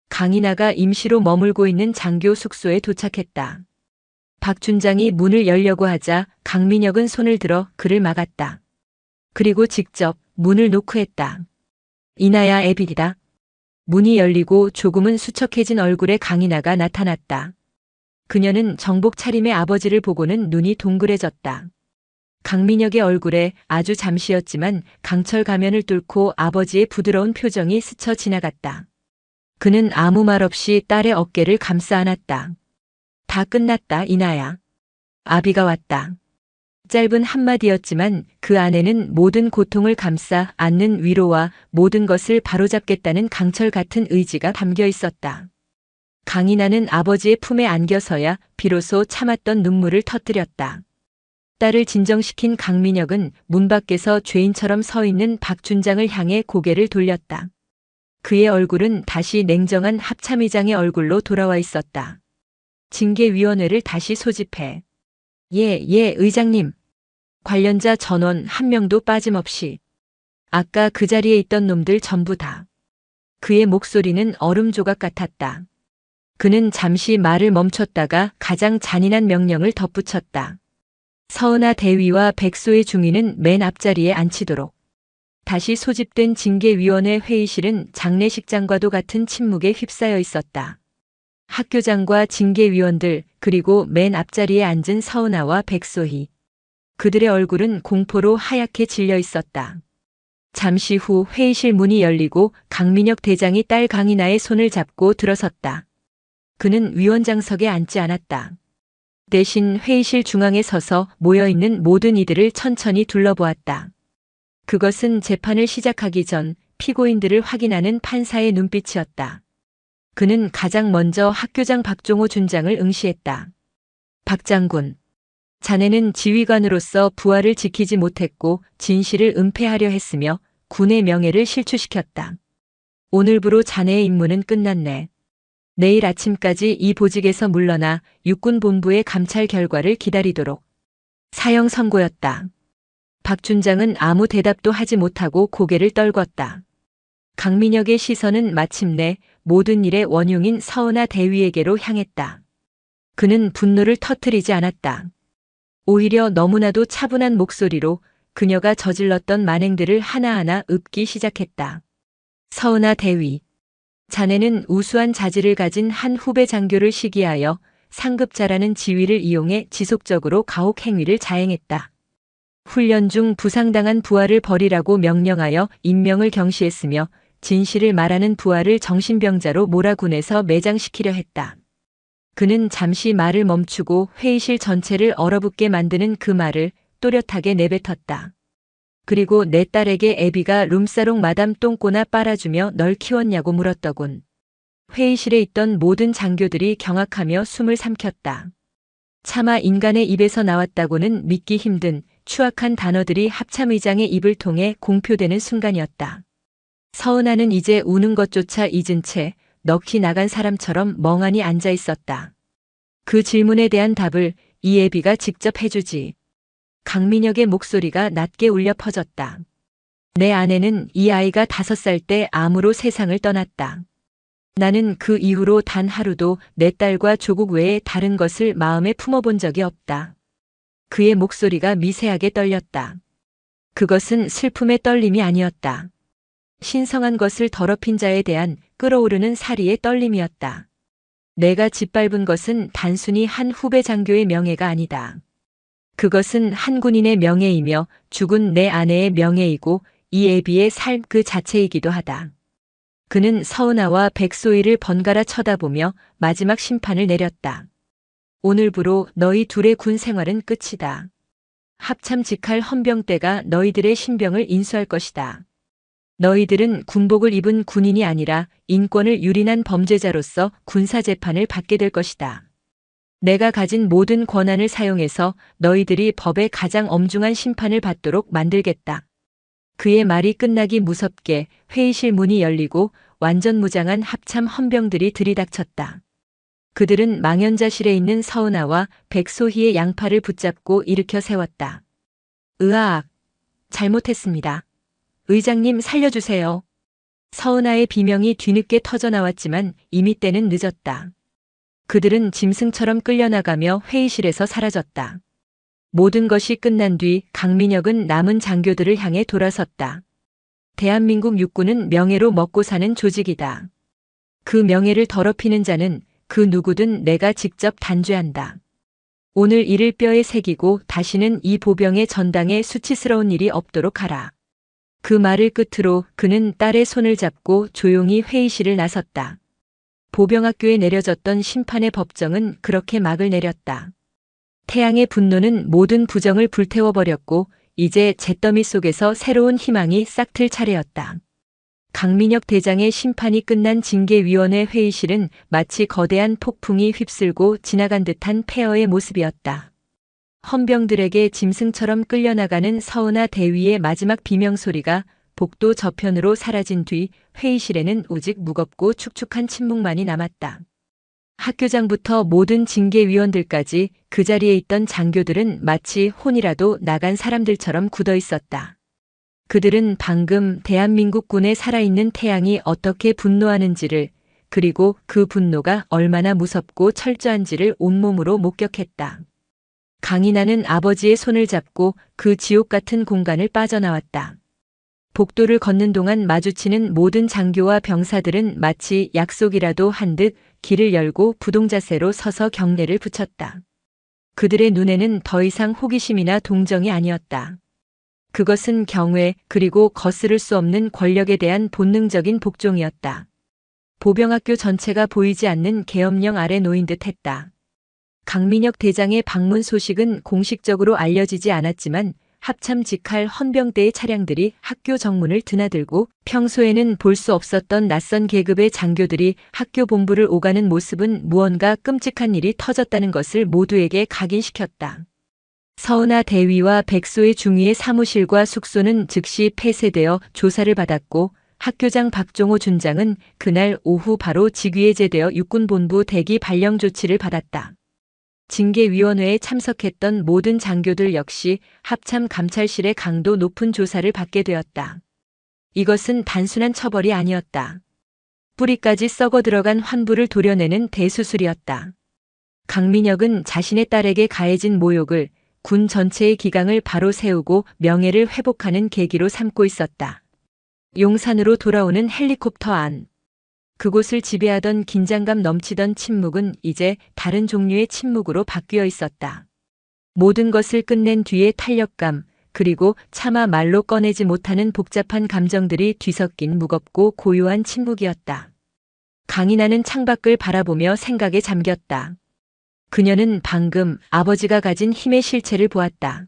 강인하가 임시로 머물고 있는 장교 숙소에 도착했다. 박 준장이 문을 열려고 하자 강민혁은 손을 들어 그를 막았다. 그리고 직접 문을 노크했다. 이나야 애비디다. 문이 열리고 조금은 수척해진 얼굴의 강인하가 나타났다. 그녀는 정복 차림의 아버지를 보고는 눈이 동그래졌다. 강민혁의 얼굴에 아주 잠시였지만 강철 가면을 뚫고 아버지의 부드러운 표정이 스쳐 지나갔다. 그는 아무 말 없이 딸의 어깨를 감싸 안았다. 다 끝났다, 이나야. 아비가 왔다. 짧은 한마디였지만 그 안에는 모든 고통을 감싸 안는 위로와 모든 것을 바로잡겠다는 강철 같은 의지가 담겨 있었다. 강인하는 아버지의 품에 안겨서야 비로소 참았던 눈물을 터뜨렸다. 딸을 진정시킨 강민혁은 문 밖에서 죄인처럼 서 있는 박준장을 향해 고개를 돌렸다. 그의 얼굴은 다시 냉정한 합참의장의 얼굴로 돌아와 있었다. 징계위원회를 다시 소집해. 예, 의장님. 관련자 전원 한 명도 빠짐없이. 아까 그 자리에 있던 놈들 전부 다. 그의 목소리는 얼음 조각 같았다. 그는 잠시 말을 멈췄다가 가장 잔인한 명령을 덧붙였다. 서은아 대위와 백소의 중위는 맨 앞자리에 앉히도록. 다시 소집된 징계위원회 회의실은 장례식장과도 같은 침묵에 휩싸여 있었다. 학교장과 징계위원들 그리고 맨 앞자리에 앉은 서은아와 백소희. 그들의 얼굴은 공포로 하얗게 질려 있었다. 잠시 후 회의실 문이 열리고 강민혁 대장이 딸 강인아의 손을 잡고 들어섰다. 그는 위원장석에 앉지 않았다. 대신 회의실 중앙에 서서 모여있는 모든 이들을 천천히 둘러보았다. 그것은 재판을 시작하기 전 피고인들을 확인하는 판사의 눈빛이었다. 그는 가장 먼저 학교장 박종호 준장을 응시했다. 박 장군. 자네는 지휘관으로서 부하를 지키지 못했고 진실을 은폐하려 했으며 군의 명예를 실추시켰다. 오늘부로 자네의 임무는 끝났네. 내일 아침까지 이 보직에서 물러나 육군본부의 감찰 결과를 기다리도록. 사형 선고였다. 박 준장은 아무 대답도 하지 못하고 고개를 떨궜다. 강민혁의 시선은 마침내 모든 일의 원흉인 서은아 대위에게로 향했다. 그는 분노를 터뜨리지 않았다. 오히려 너무나도 차분한 목소리로 그녀가 저질렀던 만행들을 하나하나 읊기 시작했다. 서은아 대위. 자네는 우수한 자질을 가진 한 후배 장교를 시기하여 상급자라는 지위를 이용해 지속적으로 가혹 행위를 자행했다. 훈련 중 부상당한 부하를 버리라고 명령하여 인명을 경시했으며 진실을 말하는 부하를 정신병자로 몰아군에서 매장시키려 했다. 그는 잠시 말을 멈추고 회의실 전체를 얼어붙게 만드는 그 말을 또렷하게 내뱉었다. 그리고 내 딸에게 애비가 룸사롱 마담 똥꼬나 빨아주며 널 키웠냐고 물었더군. 회의실에 있던 모든 장교들이 경악하며 숨을 삼켰다. 차마 인간의 입에서 나왔다고는 믿기 힘든 추악한 단어들이 합참의장의 입을 통해 공표되는 순간이었다. 서은아는 이제 우는 것조차 잊은 채 넋이 나간 사람처럼 멍하니 앉아 있었다. 그 질문에 대한 답을 이 애비가 직접 해주지. 강민혁의 목소리가 낮게 울려 퍼졌다. 내 아내는 이 아이가 5살 때 암으로 세상을 떠났다. 나는 그 이후로 단 하루도 내 딸과 조국 외에 다른 것을 마음에 품어본 적이 없다. 그의 목소리가 미세하게 떨렸다. 그것은 슬픔의 떨림이 아니었다. 신성한 것을 더럽힌 자에 대한 끓어오르는 사리의 떨림이었다. 내가 짓밟은 것은 단순히 한 후배 장교의 명예가 아니다. 그것은 한 군인의 명예이며 죽은 내 아내의 명예이고 이 애비의 삶 그 자체이기도 하다. 그는 서은아와 백소희를 번갈아 쳐다보며 마지막 심판을 내렸다. 오늘부로 너희 둘의 군 생활은 끝이다. 합참 직할 헌병대가 너희들의 신병을 인수할 것이다. 너희들은 군복을 입은 군인이 아니라 인권을 유린한 범죄자로서 군사재판을 받게 될 것이다. 내가 가진 모든 권한을 사용해서 너희들이 법의 가장 엄중한 심판을 받도록 만들겠다. 그의 말이 끝나기 무섭게 회의실 문이 열리고 완전 무장한 합참 헌병들이 들이닥쳤다. 그들은 망연자실에 있는 서은아와 백소희의 양팔을 붙잡고 일으켜 세웠다. 으악! 잘못했습니다. 의장님 살려주세요. 서은아의 비명이 뒤늦게 터져나왔지만 이미 때는 늦었다. 그들은 짐승처럼 끌려나가며 회의실에서 사라졌다. 모든 것이 끝난 뒤 강민혁은 남은 장교들을 향해 돌아섰다. 대한민국 육군은 명예로 먹고 사는 조직이다. 그 명예를 더럽히는 자는 그 누구든 내가 직접 단죄한다. 오늘 이를 뼈에 새기고 다시는 이 보병의 전당에 수치스러운 일이 없도록 하라. 그 말을 끝으로 그는 딸의 손을 잡고 조용히 회의실을 나섰다. 보병학교에 내려졌던 심판의 법정은 그렇게 막을 내렸다. 태양의 분노는 모든 부정을 불태워버렸고 이제 잿더미 속에서 새로운 희망이 싹틀 차례였다. 강민혁 대장의 심판이 끝난 징계위원회 회의실은 마치 거대한 폭풍이 휩쓸고 지나간 듯한 폐허의 모습이었다. 헌병들에게 짐승처럼 끌려나가는 서은아 대위의 마지막 비명소리가 복도 저편으로 사라진 뒤 회의실에는 오직 무겁고 축축한 침묵만이 남았다. 학교장부터 모든 징계위원들까지 그 자리에 있던 장교들은 마치 혼이라도 나간 사람들처럼 굳어 있었다. 그들은 방금 대한민국 군의 살아있는 태양이 어떻게 분노하는지를, 그리고 그 분노가 얼마나 무섭고 철저한지를 온몸으로 목격했다. 강인하는 아버지의 손을 잡고 그 지옥 같은 공간을 빠져나왔다. 복도를 걷는 동안 마주치는 모든 장교와 병사들은 마치 약속이라도 한 듯 길을 열고 부동자세로 서서 경례를 붙였다. 그들의 눈에는 더 이상 호기심이나 동정이 아니었다. 그것은 경외, 그리고 거스를 수 없는 권력에 대한 본능적인 복종이었다. 보병학교 전체가 보이지 않는 계엄령 아래 놓인 듯 했다. 강민혁 대장의 방문 소식은 공식적으로 알려지지 않았지만 합참 직할 헌병대의 차량들이 학교 정문을 드나들고 평소에는 볼 수 없었던 낯선 계급의 장교들이 학교 본부를 오가는 모습은 무언가 끔찍한 일이 터졌다는 것을 모두에게 각인시켰다. 서은아 대위와 백소의 중위의 사무실과 숙소는 즉시 폐쇄되어 조사를 받았고 학교장 박종호 준장은 그날 오후 바로 직위에 제되어 육군본부 대기 발령 조치를 받았다. 징계위원회에 참석했던 모든 장교들 역시 합참 감찰실의 강도 높은 조사를 받게 되었다. 이것은 단순한 처벌이 아니었다. 뿌리까지 썩어 들어간 환부를 도려내는 대수술이었다. 강민혁은 자신의 딸에게 가해진 모욕을, 군 전체의 기강을 바로 세우고 명예를 회복하는 계기로 삼고 있었다. 용산으로 돌아오는 헬리콥터 안. 그곳을 지배하던 긴장감 넘치던 침묵은 이제 다른 종류의 침묵으로 바뀌어 있었다. 모든 것을 끝낸 뒤의 탄력감, 그리고 차마 말로 꺼내지 못하는 복잡한 감정들이 뒤섞인 무겁고 고요한 침묵이었다. 강인하는 창밖을 바라보며 생각에 잠겼다. 그녀는 방금 아버지가 가진 힘의 실체를 보았다.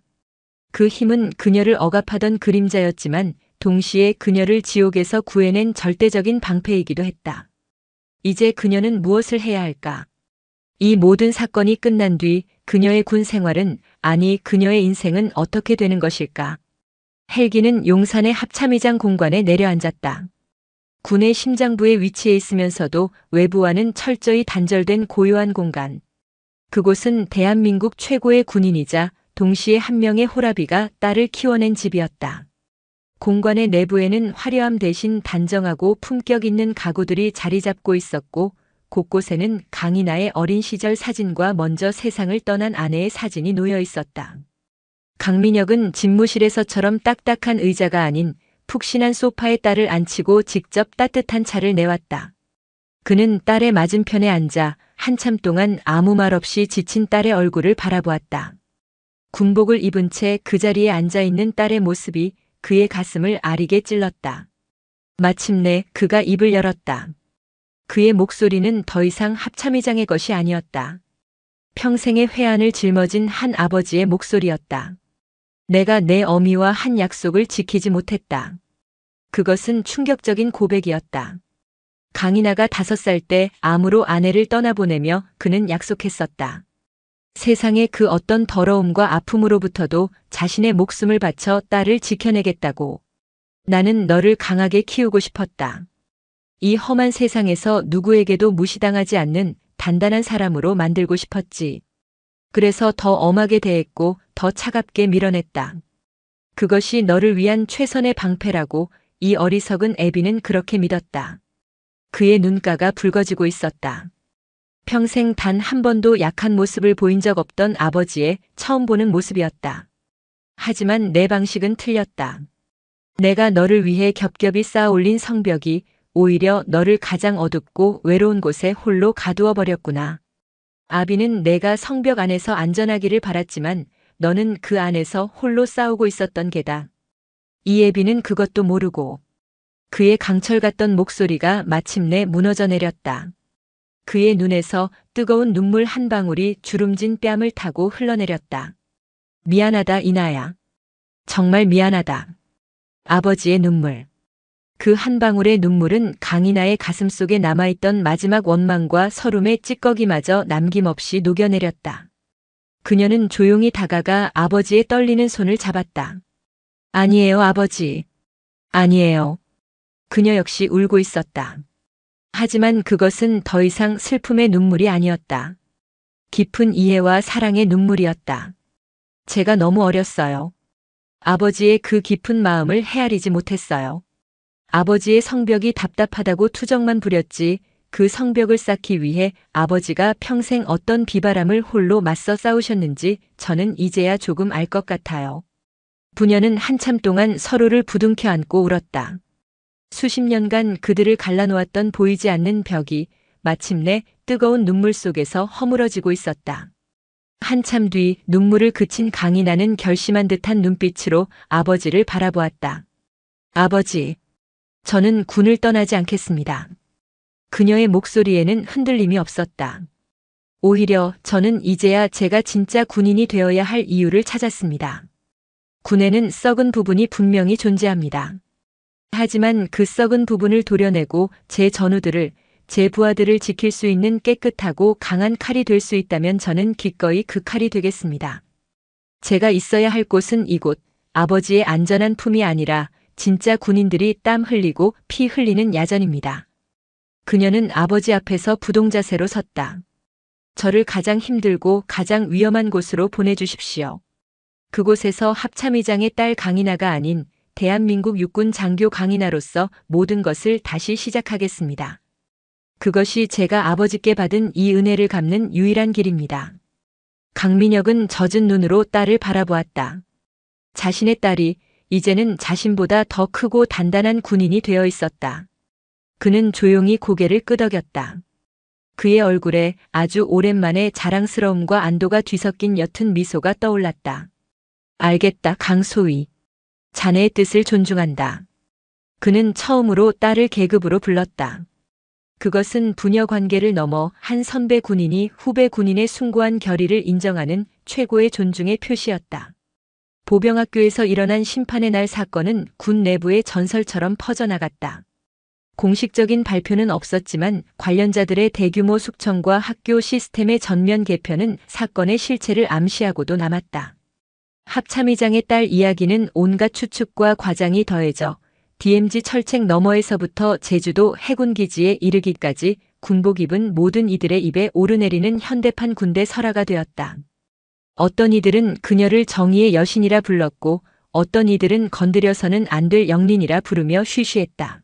그 힘은 그녀를 억압하던 그림자였지만 동시에 그녀를 지옥에서 구해낸 절대적인 방패이기도 했다. 이제 그녀는 무엇을 해야 할까? 이 모든 사건이 끝난 뒤 그녀의 군 생활은, 아니 그녀의 인생은 어떻게 되는 것일까? 헬기는 용산의 합참의장 공관에 내려앉았다. 군의 심장부에 위치해 있으면서도 외부와는 철저히 단절된 고요한 공간. 그곳은 대한민국 최고의 군인이자 동시에 한 명의 호라비가 딸을 키워낸 집이었다. 공관의 내부에는 화려함 대신 단정하고 품격 있는 가구들이 자리 잡고 있었고 곳곳에는 강인하의 어린 시절 사진과 먼저 세상을 떠난 아내의 사진이 놓여 있었다. 강민혁은 집무실에서처럼 딱딱한 의자가 아닌 푹신한 소파에 딸을 앉히고 직접 따뜻한 차를 내왔다. 그는 딸의 맞은편에 앉아 한참 동안 아무 말 없이 지친 딸의 얼굴을 바라보았다. 군복을 입은 채 그 자리에 앉아있는 딸의 모습이 그의 가슴을 아리게 찔렀다. 마침내 그가 입을 열었다. 그의 목소리는 더 이상 합참의장의 것이 아니었다. 평생의 회한을 짊어진 한 아버지의 목소리였다. 내가 내 어미와 한 약속을 지키지 못했다. 그것은 충격적인 고백이었다. 강인하가 5살 때 암으로 아내를 떠나보내며 그는 약속했었다. 세상의 그 어떤 더러움과 아픔으로부터도 자신의 목숨을 바쳐 딸을 지켜내겠다고. 나는 너를 강하게 키우고 싶었다. 이 험한 세상에서 누구에게도 무시당하지 않는 단단한 사람으로 만들고 싶었지. 그래서 더 엄하게 대했고 더 차갑게 밀어냈다. 그것이 너를 위한 최선의 방패라고 이 어리석은 애비는 그렇게 믿었다. 그의 눈가가 붉어지고 있었다. 평생 단 한 번도 약한 모습을 보인 적 없던 아버지의 처음 보는 모습이었다. 하지만 내 방식은 틀렸다. 내가 너를 위해 겹겹이 쌓아 올린 성벽이 오히려 너를 가장 어둡고 외로운 곳에 홀로 가두어 버렸구나. 아비는 내가 성벽 안에서 안전하기를 바랐지만 너는 그 안에서 홀로 싸우고 있었던 게다. 이 애비는 그것도 모르고. 그의 강철 같던 목소리가 마침내 무너져 내렸다. 그의 눈에서 뜨거운 눈물 한 방울이 주름진 뺨을 타고 흘러내렸다. 미안하다 이나야. 정말 미안하다. 아버지의 눈물. 그 한 방울의 눈물은 강인하의 가슴 속에 남아있던 마지막 원망과 서름의 찌꺼기마저 남김없이 녹여내렸다. 그녀는 조용히 다가가 아버지의 떨리는 손을 잡았다. 아니에요, 아버지. 아니에요. 그녀 역시 울고 있었다. 하지만 그것은 더 이상 슬픔의 눈물이 아니었다. 깊은 이해와 사랑의 눈물이었다. 제가 너무 어렸어요. 아버지의 그 깊은 마음을 헤아리지 못했어요. 아버지의 성벽이 답답하다고 투정만 부렸지 그 성벽을 쌓기 위해 아버지가 평생 어떤 비바람을 홀로 맞서 싸우셨는지 저는 이제야 조금 알 것 같아요. 부녀는 한참 동안 서로를 부둥켜 안고 울었다. 수십 년간 그들을 갈라놓았던 보이지 않는 벽이 마침내 뜨거운 눈물 속에서 허물어지고 있었다. 한참 뒤 눈물을 그친 강인하는 결심한 듯한 눈빛으로 아버지를 바라보았다. 아버지, 저는 군을 떠나지 않겠습니다. 그녀의 목소리에는 흔들림이 없었다. 오히려 저는 이제야 제가 진짜 군인이 되어야 할 이유를 찾았습니다. 군에는 썩은 부분이 분명히 존재합니다. 하지만 그 썩은 부분을 도려내고 제 전우들을, 제 부하들을 지킬 수 있는 깨끗하고 강한 칼이 될 수 있다면 저는 기꺼이 그 칼이 되겠습니다. 제가 있어야 할 곳은 이곳, 아버지의 안전한 품이 아니라 진짜 군인들이 땀 흘리고 피 흘리는 야전입니다. 그녀는 아버지 앞에서 부동자세로 섰다. 저를 가장 힘들고 가장 위험한 곳으로 보내주십시오. 그곳에서 합참의장의 딸 강인하가 아닌 대한민국 육군 장교 강인하로서 모든 것을 다시 시작하겠습니다. 그것이 제가 아버지께 받은 이 은혜를 갚는 유일한 길입니다. 강민혁은 젖은 눈으로 딸을 바라보았다. 자신의 딸이 이제는 자신보다 더 크고 단단한 군인이 되어 있었다. 그는 조용히 고개를 끄덕였다. 그의 얼굴에 아주 오랜만에 자랑스러움과 안도가 뒤섞인 옅은 미소가 떠올랐다. 알겠다, 강소희. 자네의 뜻을 존중한다. 그는 처음으로 딸을 계급으로 불렀다. 그것은 부녀 관계를 넘어 한 선배 군인이 후배 군인의 숭고한 결의를 인정하는 최고의 존중의 표시였다. 보병학교에서 일어난 심판의 날 사건은 군 내부의 전설처럼 퍼져나갔다. 공식적인 발표는 없었지만 관련자들의 대규모 숙청과 학교 시스템의 전면 개편은 사건의 실체를 암시하고도 남았다. 합참의장의 딸 이야기는 온갖 추측과 과장이 더해져 DMZ 철책 너머에서부터 제주도 해군기지에 이르기까지 군복 입은 모든 이들의 입에 오르내리는 현대판 군대 설화가 되었다. 어떤 이들은 그녀를 정의의 여신이라 불렀고 어떤 이들은 건드려서는 안 될 영린이라 부르며 쉬쉬했다.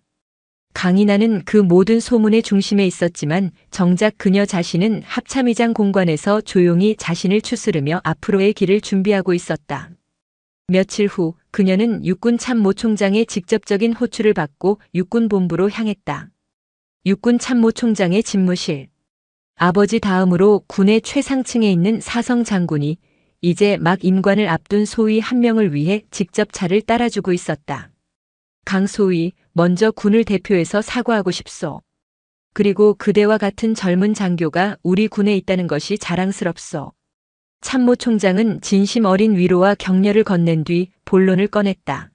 강인하는 그 모든 소문의 중심에 있었지만 정작 그녀 자신은 합참의장 공관에서 조용히 자신을 추스르며 앞으로의 길을 준비하고 있었다. 며칠 후 그녀는 육군 참모총장의 직접적인 호출을 받고 육군본부로 향했다. 육군 참모총장의 집무실. 아버지 다음으로 군의 최상층에 있는 사성 장군이 이제 막 임관을 앞둔 소위 한 명을 위해 직접 차를 따라주고 있었다. 강소희, 먼저 군을 대표해서 사과하고 싶소. 그리고 그대와 같은 젊은 장교가 우리 군에 있다는 것이 자랑스럽소. 참모총장은 진심 어린 위로와 격려를 건넨 뒤 본론을 꺼냈다.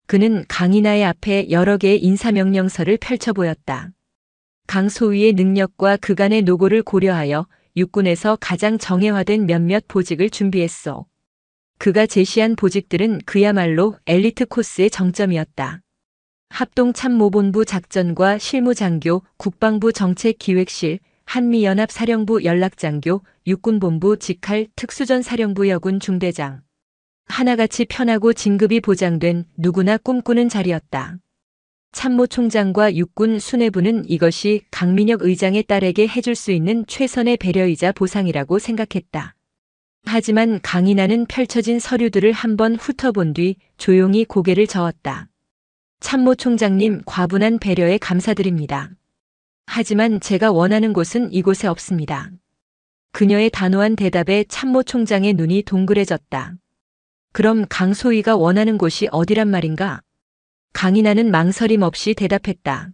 그는 강인하의 앞에 여러 개의 인사명령서를 펼쳐 보였다. 강소희의 능력과 그간의 노고를 고려하여 육군에서 가장 정예화된 몇몇 보직을 준비했소. 그가 제시한 보직들은 그야말로 엘리트 코스의 정점이었다. 합동참모본부 작전과 실무장교, 국방부 정책기획실, 한미연합사령부 연락장교, 육군본부 직할 특수전사령부 여군 중대장. 하나같이 편하고 진급이 보장된 누구나 꿈꾸는 자리였다. 참모총장과 육군 수뇌부는 이것이 강민혁 의장의 딸에게 해줄 수 있는 최선의 배려이자 보상이라고 생각했다. 하지만 강인하는 펼쳐진 서류들을 한번 훑어본 뒤 조용히 고개를 저었다. 참모총장님, 과분한 배려에 감사드립니다. 하지만 제가 원하는 곳은 이곳에 없습니다. 그녀의 단호한 대답에 참모총장의 눈이 동그래졌다. 그럼 강소희가 원하는 곳이 어디란 말인가? 강인하는 망설임 없이 대답했다.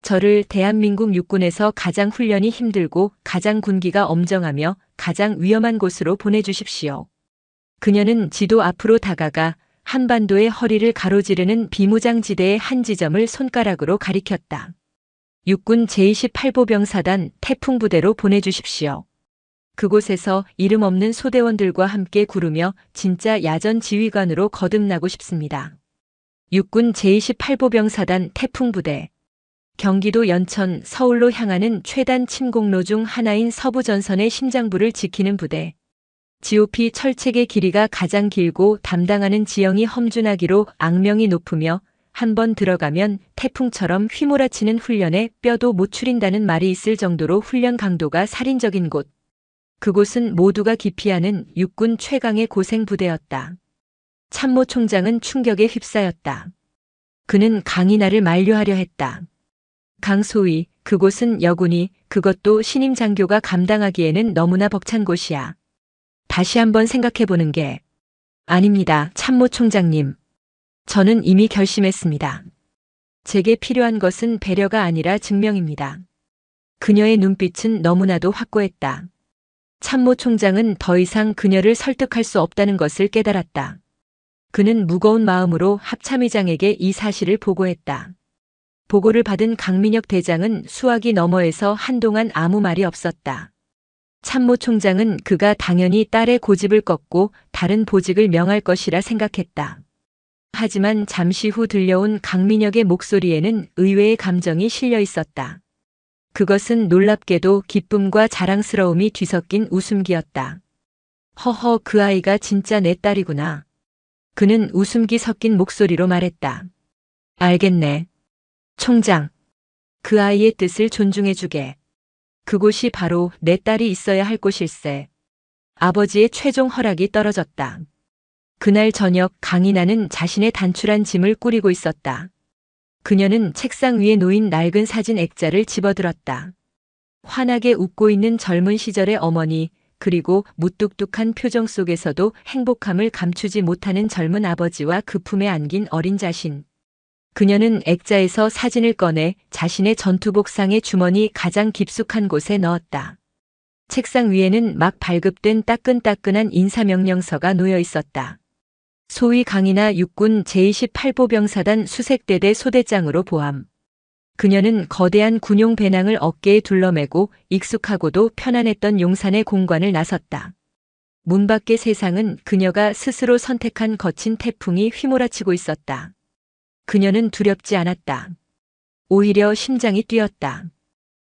저를 대한민국 육군에서 가장 훈련이 힘들고 가장 군기가 엄정하며 가장 위험한 곳으로 보내주십시오. 그녀는 지도 앞으로 다가가 한반도의 허리를 가로지르는 비무장지대의 한 지점을 손가락으로 가리켰다. 육군 제28보병사단 태풍부대로 보내주십시오. 그곳에서 이름 없는 소대원들과 함께 구르며 진짜 야전 지휘관으로 거듭나고 싶습니다. 육군 제28보병사단 태풍부대. 경기도 연천, 서울로 향하는 최단 침공로 중 하나인 서부전선의 심장부를 지키는 부대. GOP 철책의 길이가 가장 길고 담당하는 지형이 험준하기로 악명이 높으며 한 번 들어가면 태풍처럼 휘몰아치는 훈련에 뼈도 못 추린다는 말이 있을 정도로 훈련 강도가 살인적인 곳. 그곳은 모두가 기피하는 육군 최강의 고생부대였다. 참모총장은 충격에 휩싸였다. 그는 강인하를 만류하려 했다. 강소위, 그곳은 여군이, 그것도 신임 장교가 감당하기에는 너무나 벅찬 곳이야. 다시 한번 생각해보는 게. 아닙니다, 참모총장님. 저는 이미 결심했습니다. 제게 필요한 것은 배려가 아니라 증명입니다. 그녀의 눈빛은 너무나도 확고했다. 참모총장은 더 이상 그녀를 설득할 수 없다는 것을 깨달았다. 그는 무거운 마음으로 합참의장에게 이 사실을 보고했다. 보고를 받은 강민혁 대장은 수화기 너머에서 한동안 아무 말이 없었다. 참모총장은 그가 당연히 딸의 고집을 꺾고 다른 보직을 명할 것이라 생각했다. 하지만 잠시 후 들려온 강민혁의 목소리에는 의외의 감정이 실려 있었다. 그것은 놀랍게도 기쁨과 자랑스러움이 뒤섞인 웃음기였다. 허허, 그 아이가 진짜 내 딸이구나. 그는 웃음기 섞인 목소리로 말했다. 알겠네. 총장. 그 아이의 뜻을 존중해주게. 그곳이 바로 내 딸이 있어야 할 곳일세. 아버지의 최종 허락이 떨어졌다. 그날 저녁 강인하는 자신의 단출한 짐을 꾸리고 있었다. 그녀는 책상 위에 놓인 낡은 사진 액자를 집어들었다. 환하게 웃고 있는 젊은 시절의 어머니, 그리고 무뚝뚝한 표정 속에서도 행복함을 감추지 못하는 젊은 아버지와 그 품에 안긴 어린 자신. 그녀는 액자에서 사진을 꺼내 자신의 전투복상의 주머니 가장 깊숙한 곳에 넣었다. 책상 위에는 막 발급된 따끈따끈한 인사명령서가 놓여 있었다. 소위 강인하 육군 제28보병사단 수색대대 소대장으로 보함. 그녀는 거대한 군용 배낭을 어깨에 둘러매고 익숙하고도 편안했던 용산의 공관을 나섰다. 문 밖의 세상은 그녀가 스스로 선택한 거친 태풍이 휘몰아치고 있었다. 그녀는 두렵지 않았다. 오히려 심장이 뛰었다.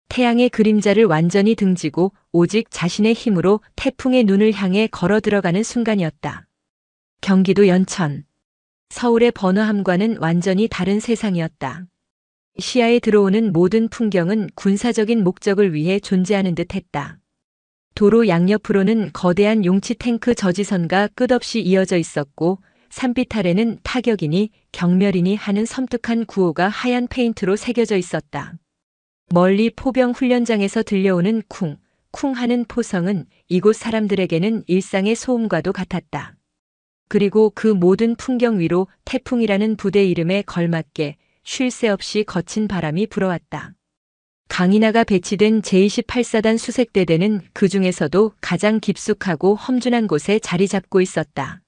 태양의 그림자를 완전히 등지고 오직 자신의 힘으로 태풍의 눈을 향해 걸어 들어가는 순간이었다. 경기도 연천. 서울의 번화함과는 완전히 다른 세상이었다. 시야에 들어오는 모든 풍경은 군사적인 목적을 위해 존재하는 듯했다. 도로 양옆으로는 거대한 용치 탱크 저지선과 끝없이 이어져 있었고 산빛 아래는 타격이니 경멸이니 하는 섬뜩한 구호가 하얀 페인트로 새겨져 있었다. 멀리 포병 훈련장에서 들려오는 쿵, 쿵 하는 포성은 이곳 사람들에게는 일상의 소음과도 같았다. 그리고 그 모든 풍경 위로 태풍이라는 부대 이름에 걸맞게 쉴 새 없이 거친 바람이 불어왔다. 강인하가 배치된 제28사단 수색대대는 그 중에서도 가장 깊숙하고 험준한 곳에 자리 잡고 있었다.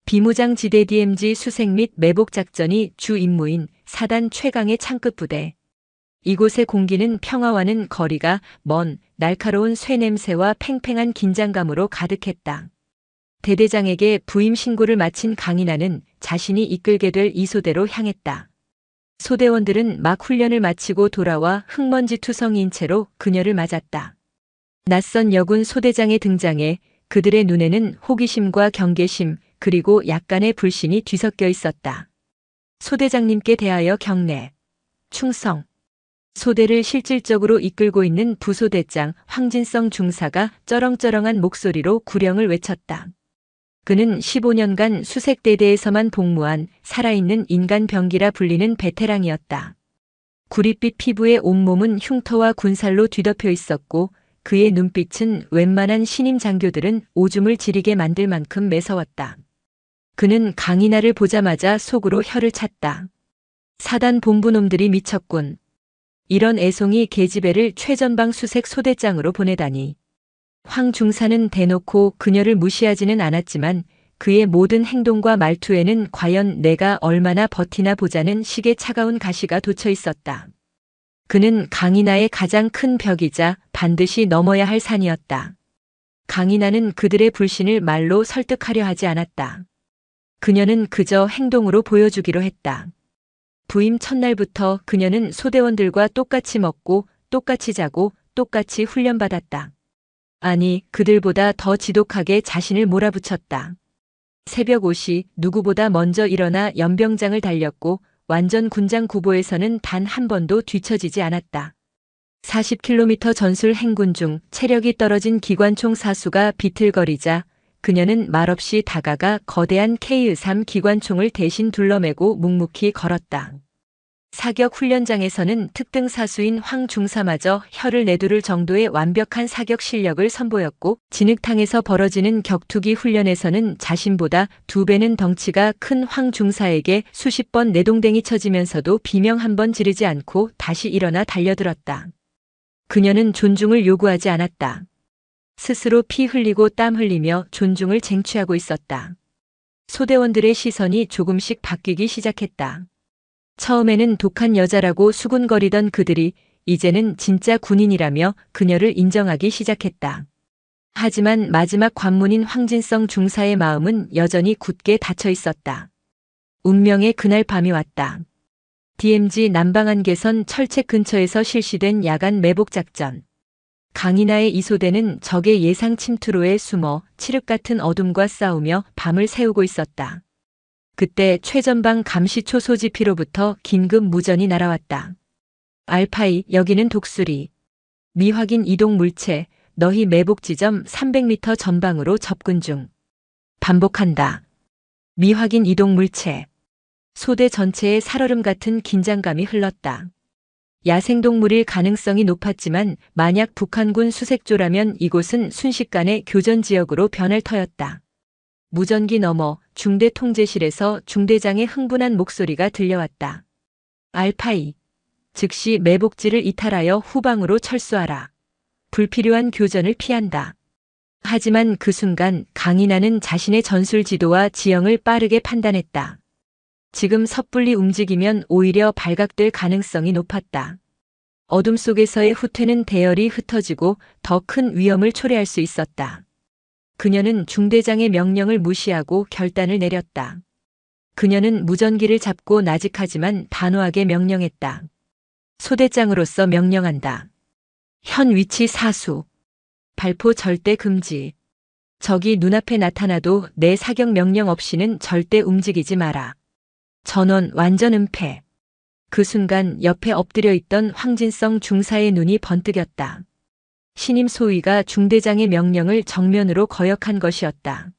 비무장지대 DMZ 수색 및 매복 작전이 주 임무인 사단 최강의 창급 부대. 이곳의 공기는 평화와는 거리가 먼 날카로운 쇠냄새와 팽팽한 긴장감으로 가득했다. 대대장에게 부임 신고를 마친 강인하는 자신이 이끌게 될 이 소대로 향했다. 소대원들은 막 훈련을 마치고 돌아와 흙먼지 투성이인 채로 그녀를 맞았다. 낯선 여군 소대장의 등장에 그들의 눈에는 호기심과 경계심 그리고 약간의 불신이 뒤섞여 있었다. 소대장님께 대하여 경례, 충성. 소대를 실질적으로 이끌고 있는 부소대장 황진성 중사가 쩌렁쩌렁한 목소리로 구령을 외쳤다. 그는 15년간 수색대대에서만 복무한 살아있는 인간 병기라 불리는 베테랑이었다. 구릿빛 피부의 온몸은 흉터와 군살로 뒤덮여 있었고 그의 눈빛은 웬만한 신임 장교들은 오줌을 지리게 만들 만큼 매서웠다. 그는 강인하를 보자마자 속으로 혀를 찼다. 사단 본부놈들이 미쳤군. 이런 애송이 계집애를 최전방 수색 소대장으로 보내다니. 황 중사는 대놓고 그녀를 무시하지는 않았지만 그의 모든 행동과 말투에는 과연 내가 얼마나 버티나 보자는 식의 차가운 가시가 돋쳐 있었다. 그는 강인하의 가장 큰 벽이자 반드시 넘어야 할 산이었다. 강인하는 그들의 불신을 말로 설득하려 하지 않았다. 그녀는 그저 행동으로 보여주기로 했다. 부임 첫날부터 그녀는 소대원들과 똑같이 먹고 똑같이 자고 똑같이 훈련받았다. 아니, 그들보다 더 지독하게 자신을 몰아붙였다. 새벽 5시 누구보다 먼저 일어나 연병장을 달렸고 완전 군장 구보에서는 단 한 번도 뒤처지지 않았다. 40km 전술 행군 중 체력이 떨어진 기관총 사수가 비틀거리자 그녀는 말없이 다가가 거대한 K-3 기관총을 대신 둘러매고 묵묵히 걸었다. 사격 훈련장에서는 특등 사수인 황 중사마저 혀를 내두를 정도의 완벽한 사격 실력을 선보였고 진흙탕에서 벌어지는 격투기 훈련에서는 자신보다 2배는 덩치가 큰 황 중사에게 수십 번 내동댕이 쳐지면서도 비명 한 번 지르지 않고 다시 일어나 달려들었다. 그녀는 존중을 요구하지 않았다. 스스로 피 흘리고 땀 흘리며 존중을 쟁취하고 있었다. 소대원들의 시선이 조금씩 바뀌기 시작했다. 처음에는 독한 여자라고 수군거리던 그들이 이제는 진짜 군인이라며 그녀를 인정하기 시작했다. 하지만 마지막 관문인 황진성 중사의 마음은 여전히 굳게 닫혀 있었다. 운명의 그날 밤이 왔다. DMZ 남방안개선 철책 근처에서 실시된 야간 매복 작전. 강인하의 이소대는 적의 예상 침투로에 숨어 칠흑 같은 어둠과 싸우며 밤을 새우고 있었다. 그때 최전방 감시초 소지피로부터 긴급 무전이 날아왔다. 알파이, 여기는 독수리. 미확인 이동 물체, 너희 매복 지점 300m 전방으로 접근 중. 반복한다. 미확인 이동 물체. 소대 전체에 살얼음 같은 긴장감이 흘렀다. 야생동물일 가능성이 높았지만 만약 북한군 수색조라면 이곳은 순식간에 교전지역으로 변할 터였다. 무전기 너머 중대 통제실에서 중대장의 흥분한 목소리가 들려왔다. 알파이, 즉시 매복지를 이탈하여 후방으로 철수하라. 불필요한 교전을 피한다. 하지만 그 순간 강인하는 자신의 전술 지도와 지형을 빠르게 판단했다. 지금 섣불리 움직이면 오히려 발각될 가능성이 높았다. 어둠 속에서의 후퇴는 대열이 흩어지고 더 큰 위험을 초래할 수 있었다. 그녀는 중대장의 명령을 무시하고 결단을 내렸다. 그녀는 무전기를 잡고 나직하지만 단호하게 명령했다. 소대장으로서 명령한다. 현 위치 사수. 발포 절대 금지. 적이 눈앞에 나타나도 내 사격 명령 없이는 절대 움직이지 마라. 전원 완전 은폐. 그 순간 옆에 엎드려 있던 황진성 중사의 눈이 번뜩였다. 신임 소위가 중대장의 명령을 정면으로 거역한 것이었다.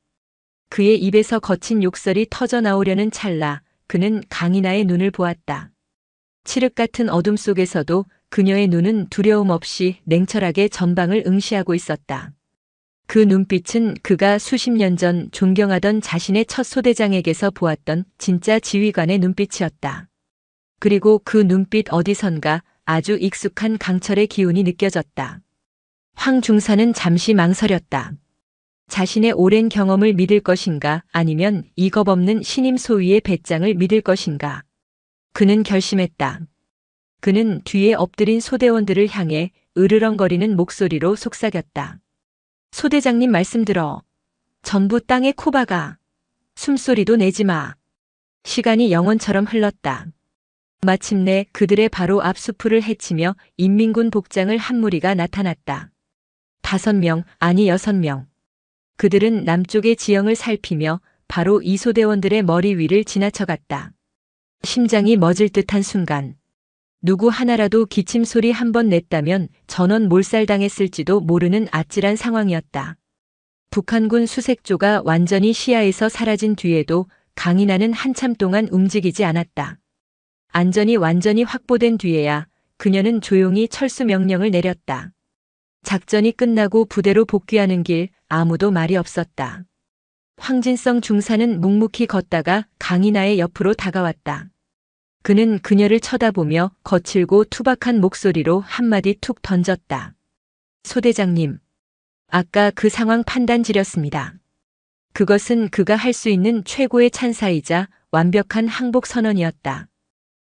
그의 입에서 거친 욕설이 터져 나오려는 찰나 그는 강인하의 눈을 보았다. 칠흑 같은 어둠 속에서도 그녀의 눈은 두려움 없이 냉철하게 전방을 응시하고 있었다. 그 눈빛은 그가 수십 년 전 존경하던 자신의 첫 소대장에게서 보았던 진짜 지휘관의 눈빛이었다. 그리고 그 눈빛 어디선가 아주 익숙한 강철의 기운이 느껴졌다. 황 중사는 잠시 망설였다. 자신의 오랜 경험을 믿을 것인가 아니면 이 겁없는 신임 소위의 배짱을 믿을 것인가. 그는 결심했다. 그는 뒤에 엎드린 소대원들을 향해 으르렁거리는 목소리로 속삭였다. 소대장님 말씀 들어. 전부 땅에 코박아. 숨소리도 내지 마. 시간이 영원처럼 흘렀다. 마침내 그들의 바로 앞 수풀을 헤치며 인민군 복장을 한 무리가 나타났다. 5명, 아니 6명. 그들은 남쪽의 지형을 살피며 바로 이 소대원들의 머리 위를 지나쳐갔다. 심장이 멎을 듯한 순간. 누구 하나라도 기침 소리 한 번 냈다면 전원 몰살당했을지도 모르는 아찔한 상황이었다. 북한군 수색조가 완전히 시야에서 사라진 뒤에도 강인하는 한참 동안 움직이지 않았다. 안전이 완전히 확보된 뒤에야 그녀는 조용히 철수 명령을 내렸다. 작전이 끝나고 부대로 복귀하는 길 아무도 말이 없었다. 황진성 중사는 묵묵히 걷다가 강인하의 옆으로 다가왔다. 그는 그녀를 쳐다보며 거칠고 투박한 목소리로 한마디 툭 던졌다. 소대장님, 아까 그 상황 판단 지렸습니다. 그것은 그가 할 수 있는 최고의 찬사이자 완벽한 항복 선언이었다.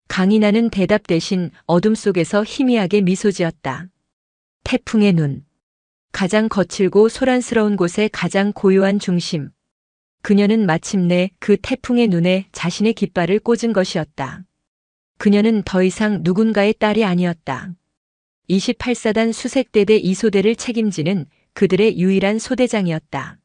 강인하는 대답 대신 어둠 속에서 희미하게 미소 지었다. 태풍의 눈. 가장 거칠고 소란스러운 곳의 가장 고요한 중심. 그녀는 마침내 그 태풍의 눈에 자신의 깃발을 꽂은 것이었다. 그녀는 더 이상 누군가의 딸이 아니었다. 28사단 수색대대 이소대를 책임지는 그들의 유일한 소대장이었다.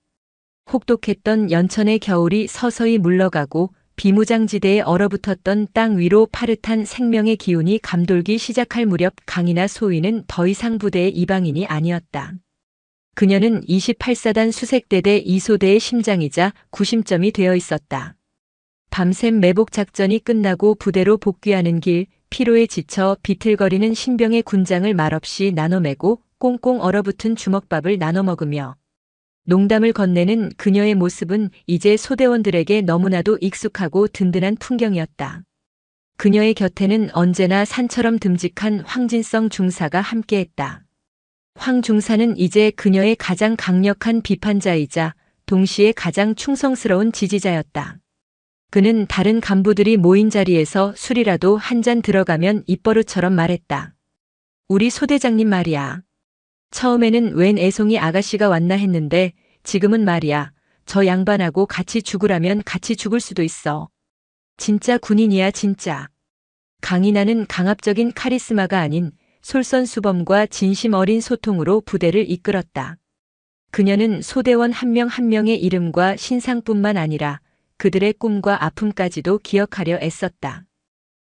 혹독했던 연천의 겨울이 서서히 물러가고 비무장지대에 얼어붙었던 땅 위로 파릇한 생명의 기운이 감돌기 시작할 무렵 강이나 소희는 더 이상 부대의 이방인이 아니었다. 그녀는 28사단 수색대대 이소대의 심장이자 구심점이 되어 있었다. 밤샘 매복 작전이 끝나고 부대로 복귀하는 길, 피로에 지쳐 비틀거리는 신병의 군장을 말없이 나눠매고 꽁꽁 얼어붙은 주먹밥을 나눠 먹으며 농담을 건네는 그녀의 모습은 이제 소대원들에게 너무나도 익숙하고 든든한 풍경이었다. 그녀의 곁에는 언제나 산처럼 듬직한 황진성 중사가 함께했다. 황 중사는 이제 그녀의 가장 강력한 비판자이자 동시에 가장 충성스러운 지지자였다. 그는 다른 간부들이 모인 자리에서 술이라도 한 잔 들어가면 입버릇처럼 말했다. 우리 소대장님 말이야. 처음에는 웬 애송이 아가씨가 왔나 했는데 지금은 말이야. 저 양반하고 같이 죽으라면 같이 죽을 수도 있어. 진짜 군인이야 진짜. 강인하는 강압적인 카리스마가 아닌 솔선수범과 진심 어린 소통으로 부대를 이끌었다. 그녀는 소대원 한 명 한 명의 이름과 신상뿐만 아니라 그들의 꿈과 아픔까지도 기억하려 애썼다.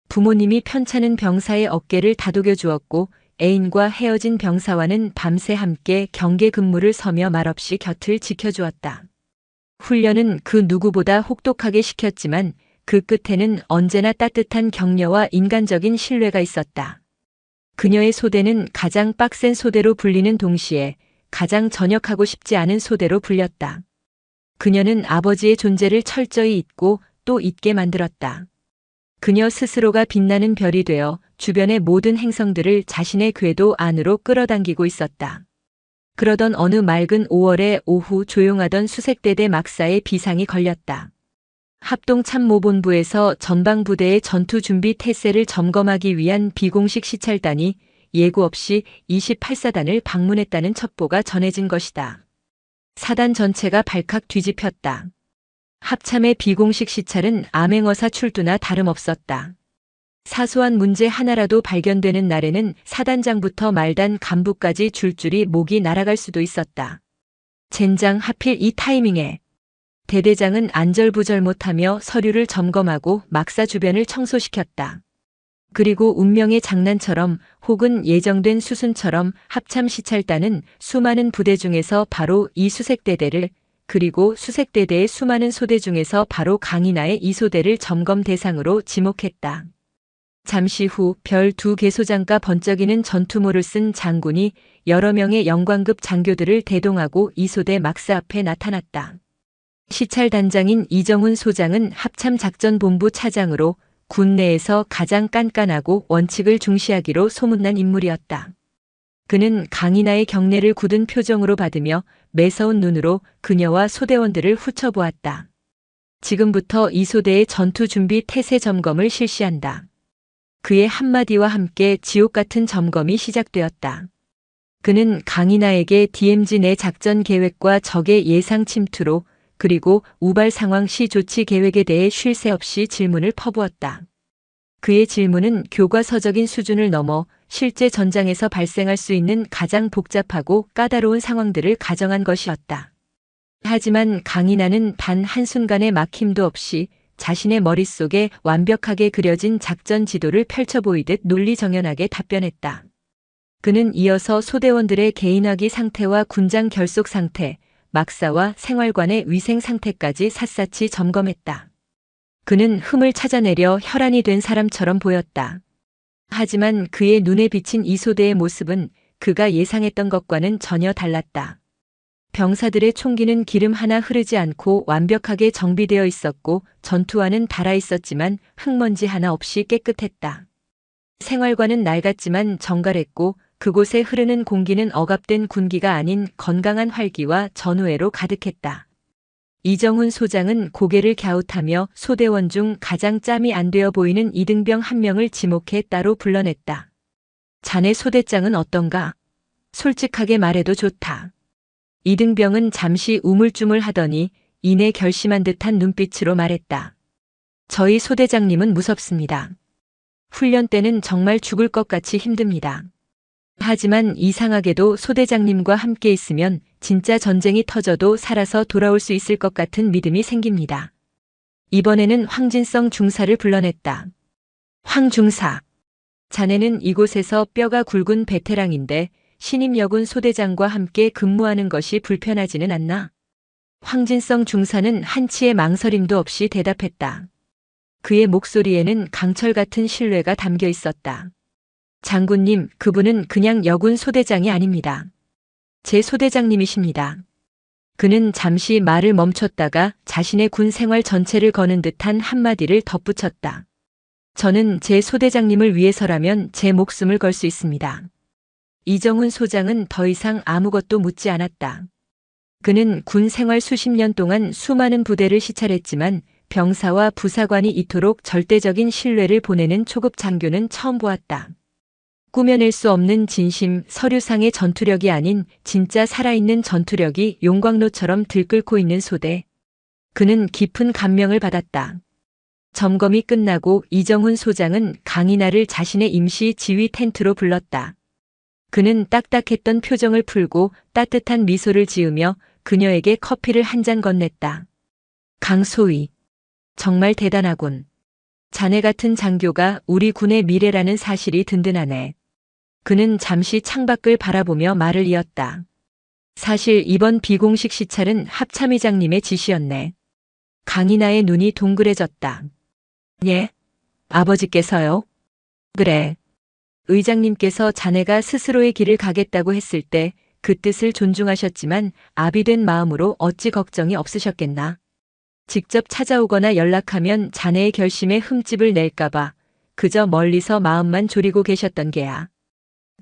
부모님이 편찮은 병사의 어깨를 다독여 주었고 애인과 헤어진 병사와는 밤새 함께 경계 근무를 서며 말없이 곁을 지켜주었다. 훈련은 그 누구보다 혹독하게 시켰지만 그 끝에는 언제나 따뜻한 격려와 인간적인 신뢰가 있었다. 그녀의 소대는 가장 빡센 소대로 불리는 동시에 가장 전역하고 싶지 않은 소대로 불렸다. 그녀는 아버지의 존재를 철저히 잊고 또 잊게 만들었다. 그녀 스스로가 빛나는 별이 되어 주변의 모든 행성들을 자신의 궤도 안으로 끌어당기고 있었다. 그러던 어느 맑은 5월의 오후 조용하던 수색대대 막사에 비상이 걸렸다. 합동참모본부에서 전방부대의 전투준비 태세를 점검하기 위한 비공식 시찰단이 예고 없이 28사단을 방문했다는 첩보가 전해진 것이다. 사단 전체가 발칵 뒤집혔다. 합참의 비공식 시찰은 암행어사 출두나 다름없었다. 사소한 문제 하나라도 발견되는 날에는 사단장부터 말단 간부까지 줄줄이 목이 날아갈 수도 있었다. 젠장 하필 이 타이밍에. 대대장은 안절부절 못하며 서류를 점검하고 막사 주변을 청소시켰다. 그리고 운명의 장난처럼 혹은 예정된 수순처럼 합참 시찰단은 수많은 부대 중에서 바로 이 수색대대를 그리고 수색대대의 수많은 소대 중에서 바로 강인하의 이 소대를 점검 대상으로 지목했다. 잠시 후 별 2개소장과 번쩍이는 전투모를 쓴 장군이 여러 명의 영광급 장교들을 대동하고 이 소대 막사 앞에 나타났다. 시찰단장인 이정훈 소장은 합참작전본부 차장으로 군 내에서 가장 깐깐하고 원칙을 중시하기로 소문난 인물이었다. 그는 강인하의 경례를 굳은 표정으로 받으며 매서운 눈으로 그녀와 소대원들을 훑어보았다. 지금부터 이 소대의 전투준비 태세 점검을 실시한다. 그의 한마디와 함께 지옥 같은 점검이 시작되었다. 그는 강인하에게 DMZ 내 작전 계획과 적의 예상 침투로 그리고 우발 상황 시 조치 계획에 대해 쉴 새 없이 질문을 퍼부었다. 그의 질문은 교과서적인 수준을 넘어 실제 전장에서 발생할 수 있는 가장 복잡하고 까다로운 상황들을 가정한 것이었다. 하지만 강인하는 단 한순간의 막힘도 없이 자신의 머릿속에 완벽하게 그려진 작전 지도를 펼쳐 보이듯 논리정연하게 답변했다. 그는 이어서 소대원들의 개인화기 상태와 군장 결속 상태, 막사와 생활관의 위생 상태까지 샅샅이 점검했다. 그는 흠을 찾아내려 혈안이 된 사람처럼 보였다. 하지만 그의 눈에 비친 이 소대의 모습은 그가 예상했던 것과는 전혀 달랐다. 병사들의 총기는 기름 하나 흐르지 않고 완벽하게 정비되어 있었고 전투화는 달아 있었지만 흙먼지 하나 없이 깨끗했다. 생활관은 낡았지만 정갈했고 그곳에 흐르는 공기는 억압된 군기가 아닌 건강한 활기와 전우애로 가득했다. 이정훈 소장은 고개를 갸웃하며 소대원 중 가장 짬이 안 되어 보이는 이등병 한 명을 지목해 따로 불러냈다. 자네 소대장은 어떤가? 솔직하게 말해도 좋다. 이등병은 잠시 우물쭈물하더니 이내 결심한 듯한 눈빛으로 말했다. 저희 소대장님은 무섭습니다. 훈련 때는 정말 죽을 것 같이 힘듭니다. 하지만 이상하게도 소대장님과 함께 있으면 진짜 전쟁이 터져도 살아서 돌아올 수 있을 것 같은 믿음이 생깁니다. 이번에는 황진성 중사를 불러냈다. 황 중사. 자네는 이곳에서 뼈가 굵은 베테랑인데 신임 여군 소대장과 함께 근무하는 것이 불편하지는 않나? 황진성 중사는 한치의 망설임도 없이 대답했다. 그의 목소리에는 강철 같은 신뢰가 담겨 있었다. 장군님, 그분은 그냥 여군 소대장이 아닙니다. 제 소대장님이십니다. 그는 잠시 말을 멈췄다가 자신의 군 생활 전체를 거는 듯한 한마디를 덧붙였다. 저는 제 소대장님을 위해서라면 제 목숨을 걸 수 있습니다. 이정훈 소장은 더 이상 아무것도 묻지 않았다. 그는 군 생활 수십 년 동안 수많은 부대를 시찰했지만 병사와 부사관이 이토록 절대적인 신뢰를 보내는 초급 장교는 처음 보았다. 꾸며낼 수 없는 진심, 서류상의 전투력이 아닌 진짜 살아있는 전투력이 용광로처럼 들끓고 있는 소대. 그는 깊은 감명을 받았다. 점검이 끝나고 이정훈 소장은 강인하를 자신의 임시 지휘 텐트로 불렀다. 그는 딱딱했던 표정을 풀고 따뜻한 미소를 지으며 그녀에게 커피를 한 잔 건넸다. 강소희. 정말 대단하군. 자네 같은 장교가 우리 군의 미래라는 사실이 든든하네. 그는 잠시 창밖을 바라보며 말을 이었다. 사실 이번 비공식 시찰은 합참의장님의 지시였네. 강인하의 눈이 동그래졌다. 예? 아버지께서요? 그래. 의장님께서 자네가 스스로의 길을 가겠다고 했을 때 그 뜻을 존중하셨지만 아비된 마음으로 어찌 걱정이 없으셨겠나. 직접 찾아오거나 연락하면 자네의 결심에 흠집을 낼까봐 그저 멀리서 마음만 졸이고 계셨던 게야.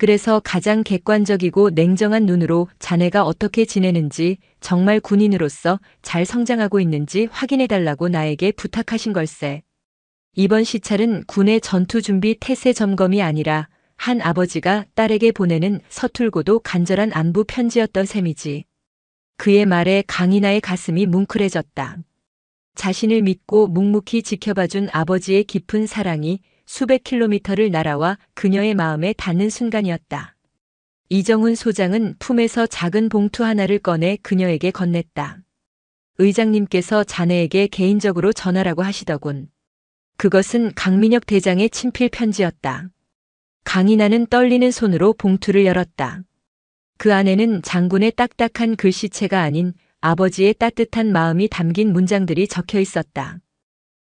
그래서 가장 객관적이고 냉정한 눈으로 자네가 어떻게 지내는지, 정말 군인으로서 잘 성장하고 있는지 확인해달라고 나에게 부탁하신 걸세. 이번 시찰은 군의 전투준비 태세 점검이 아니라 한 아버지가 딸에게 보내는 서툴고도 간절한 안부 편지였던 셈이지. 그의 말에 강인하의 가슴이 뭉클해졌다. 자신을 믿고 묵묵히 지켜봐준 아버지의 깊은 사랑이 수백 킬로미터를 날아와 그녀의 마음에 닿는 순간이었다. 이정훈 소장은 품에서 작은 봉투 하나를 꺼내 그녀에게 건넸다. 의장님께서 자네에게 개인적으로 전하라고 하시더군. 그것은 강민혁 대장의 친필 편지였다. 강인하는 떨리는 손으로 봉투를 열었다. 그 안에는 장군의 딱딱한 글씨체가 아닌 아버지의 따뜻한 마음이 담긴 문장들이 적혀 있었다.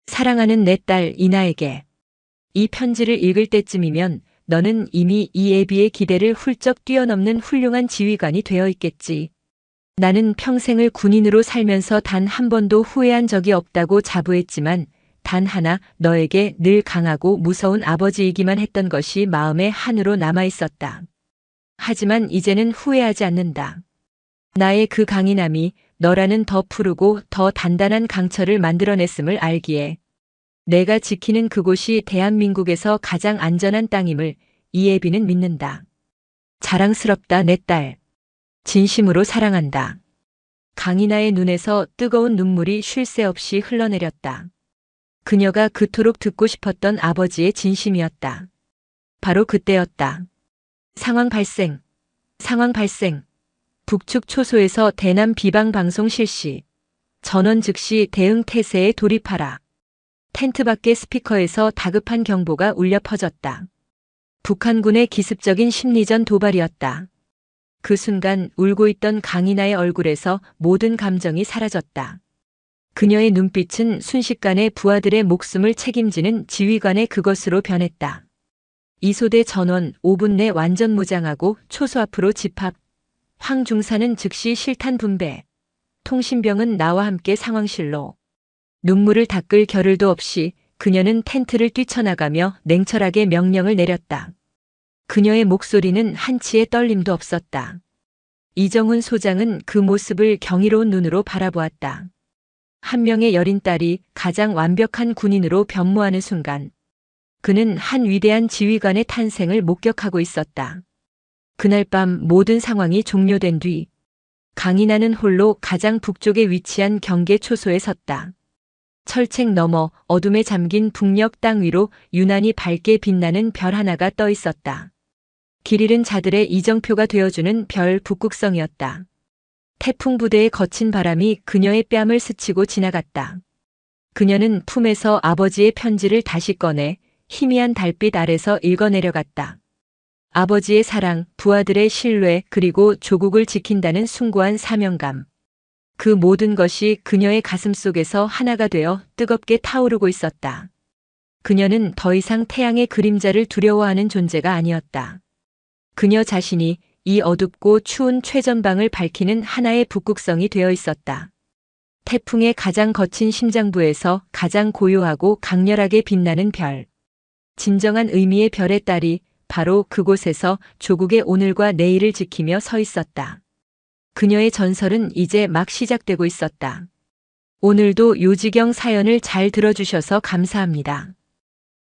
사랑하는 내 딸 이나에게. 이 편지를 읽을 때쯤이면 너는 이미 이 애비의 기대를 훌쩍 뛰어넘는 훌륭한 지휘관이 되어 있겠지. 나는 평생을 군인으로 살면서 단 한 번도 후회한 적이 없다고 자부했지만 단 하나 너에게 늘 강하고 무서운 아버지이기만 했던 것이 마음에 한으로 남아 있었다. 하지만 이제는 후회하지 않는다. 나의 그 강인함이 너라는 더 푸르고 더 단단한 강철을 만들어냈음을 알기에 내가 지키는 그곳이 대한민국에서 가장 안전한 땅임을 이예비는 믿는다. 자랑스럽다 내 딸. 진심으로 사랑한다. 강인하의 눈에서 뜨거운 눈물이 쉴 새 없이 흘러내렸다. 그녀가 그토록 듣고 싶었던 아버지의 진심이었다. 바로 그때였다. 상황 발생. 상황 발생. 북측 초소에서 대남 비방 방송 실시. 전원 즉시 대응 태세에 돌입하라. 텐트 밖의 스피커에서 다급한 경보가 울려 퍼졌다. 북한군의 기습적인 심리전 도발이었다. 그 순간 울고 있던 강인하의 얼굴에서 모든 감정이 사라졌다. 그녀의 눈빛은 순식간에 부하들의 목숨을 책임지는 지휘관의 그것으로 변했다. 이소대 전원 5분 내 완전 무장하고 초소 앞으로 집합. 황 중사는 즉시 실탄 분배. 통신병은 나와 함께 상황실로. 눈물을 닦을 겨를도 없이 그녀는 텐트를 뛰쳐나가며 냉철하게 명령을 내렸다. 그녀의 목소리는 한치의 떨림도 없었다. 이정훈 소장은 그 모습을 경이로운 눈으로 바라보았다. 한 명의 여린 딸이 가장 완벽한 군인으로 변모하는 순간 그는 한 위대한 지휘관의 탄생을 목격하고 있었다. 그날 밤 모든 상황이 종료된 뒤 강인하는 홀로 가장 북쪽에 위치한 경계 초소에 섰다. 철책 너머 어둠에 잠긴 북녘 땅 위로 유난히 밝게 빛나는 별 하나가 떠 있었다. 길 잃은 자들의 이정표가 되어주는 별 북극성이었다. 태풍 부대의 거친 바람이 그녀의 뺨을 스치고 지나갔다. 그녀는 품에서 아버지의 편지를 다시 꺼내 희미한 달빛 아래서 읽어내려갔다. 아버지의 사랑, 부하들의 신뢰, 그리고 조국을 지킨다는 숭고한 사명감. 그 모든 것이 그녀의 가슴 속에서 하나가 되어 뜨겁게 타오르고 있었다. 그녀는 더 이상 태양의 그림자를 두려워하는 존재가 아니었다. 그녀 자신이 이 어둡고 추운 최전방을 밝히는 하나의 북극성이 되어 있었다. 태풍의 가장 거친 심장부에서 가장 고요하고 강렬하게 빛나는 별. 진정한 의미의 별의 딸이 바로 그곳에서 조국의 오늘과 내일을 지키며 서 있었다. 그녀의 전설은 이제 막 시작되고 있었다. 오늘도 요지경 사연을 잘 들어주셔서 감사합니다.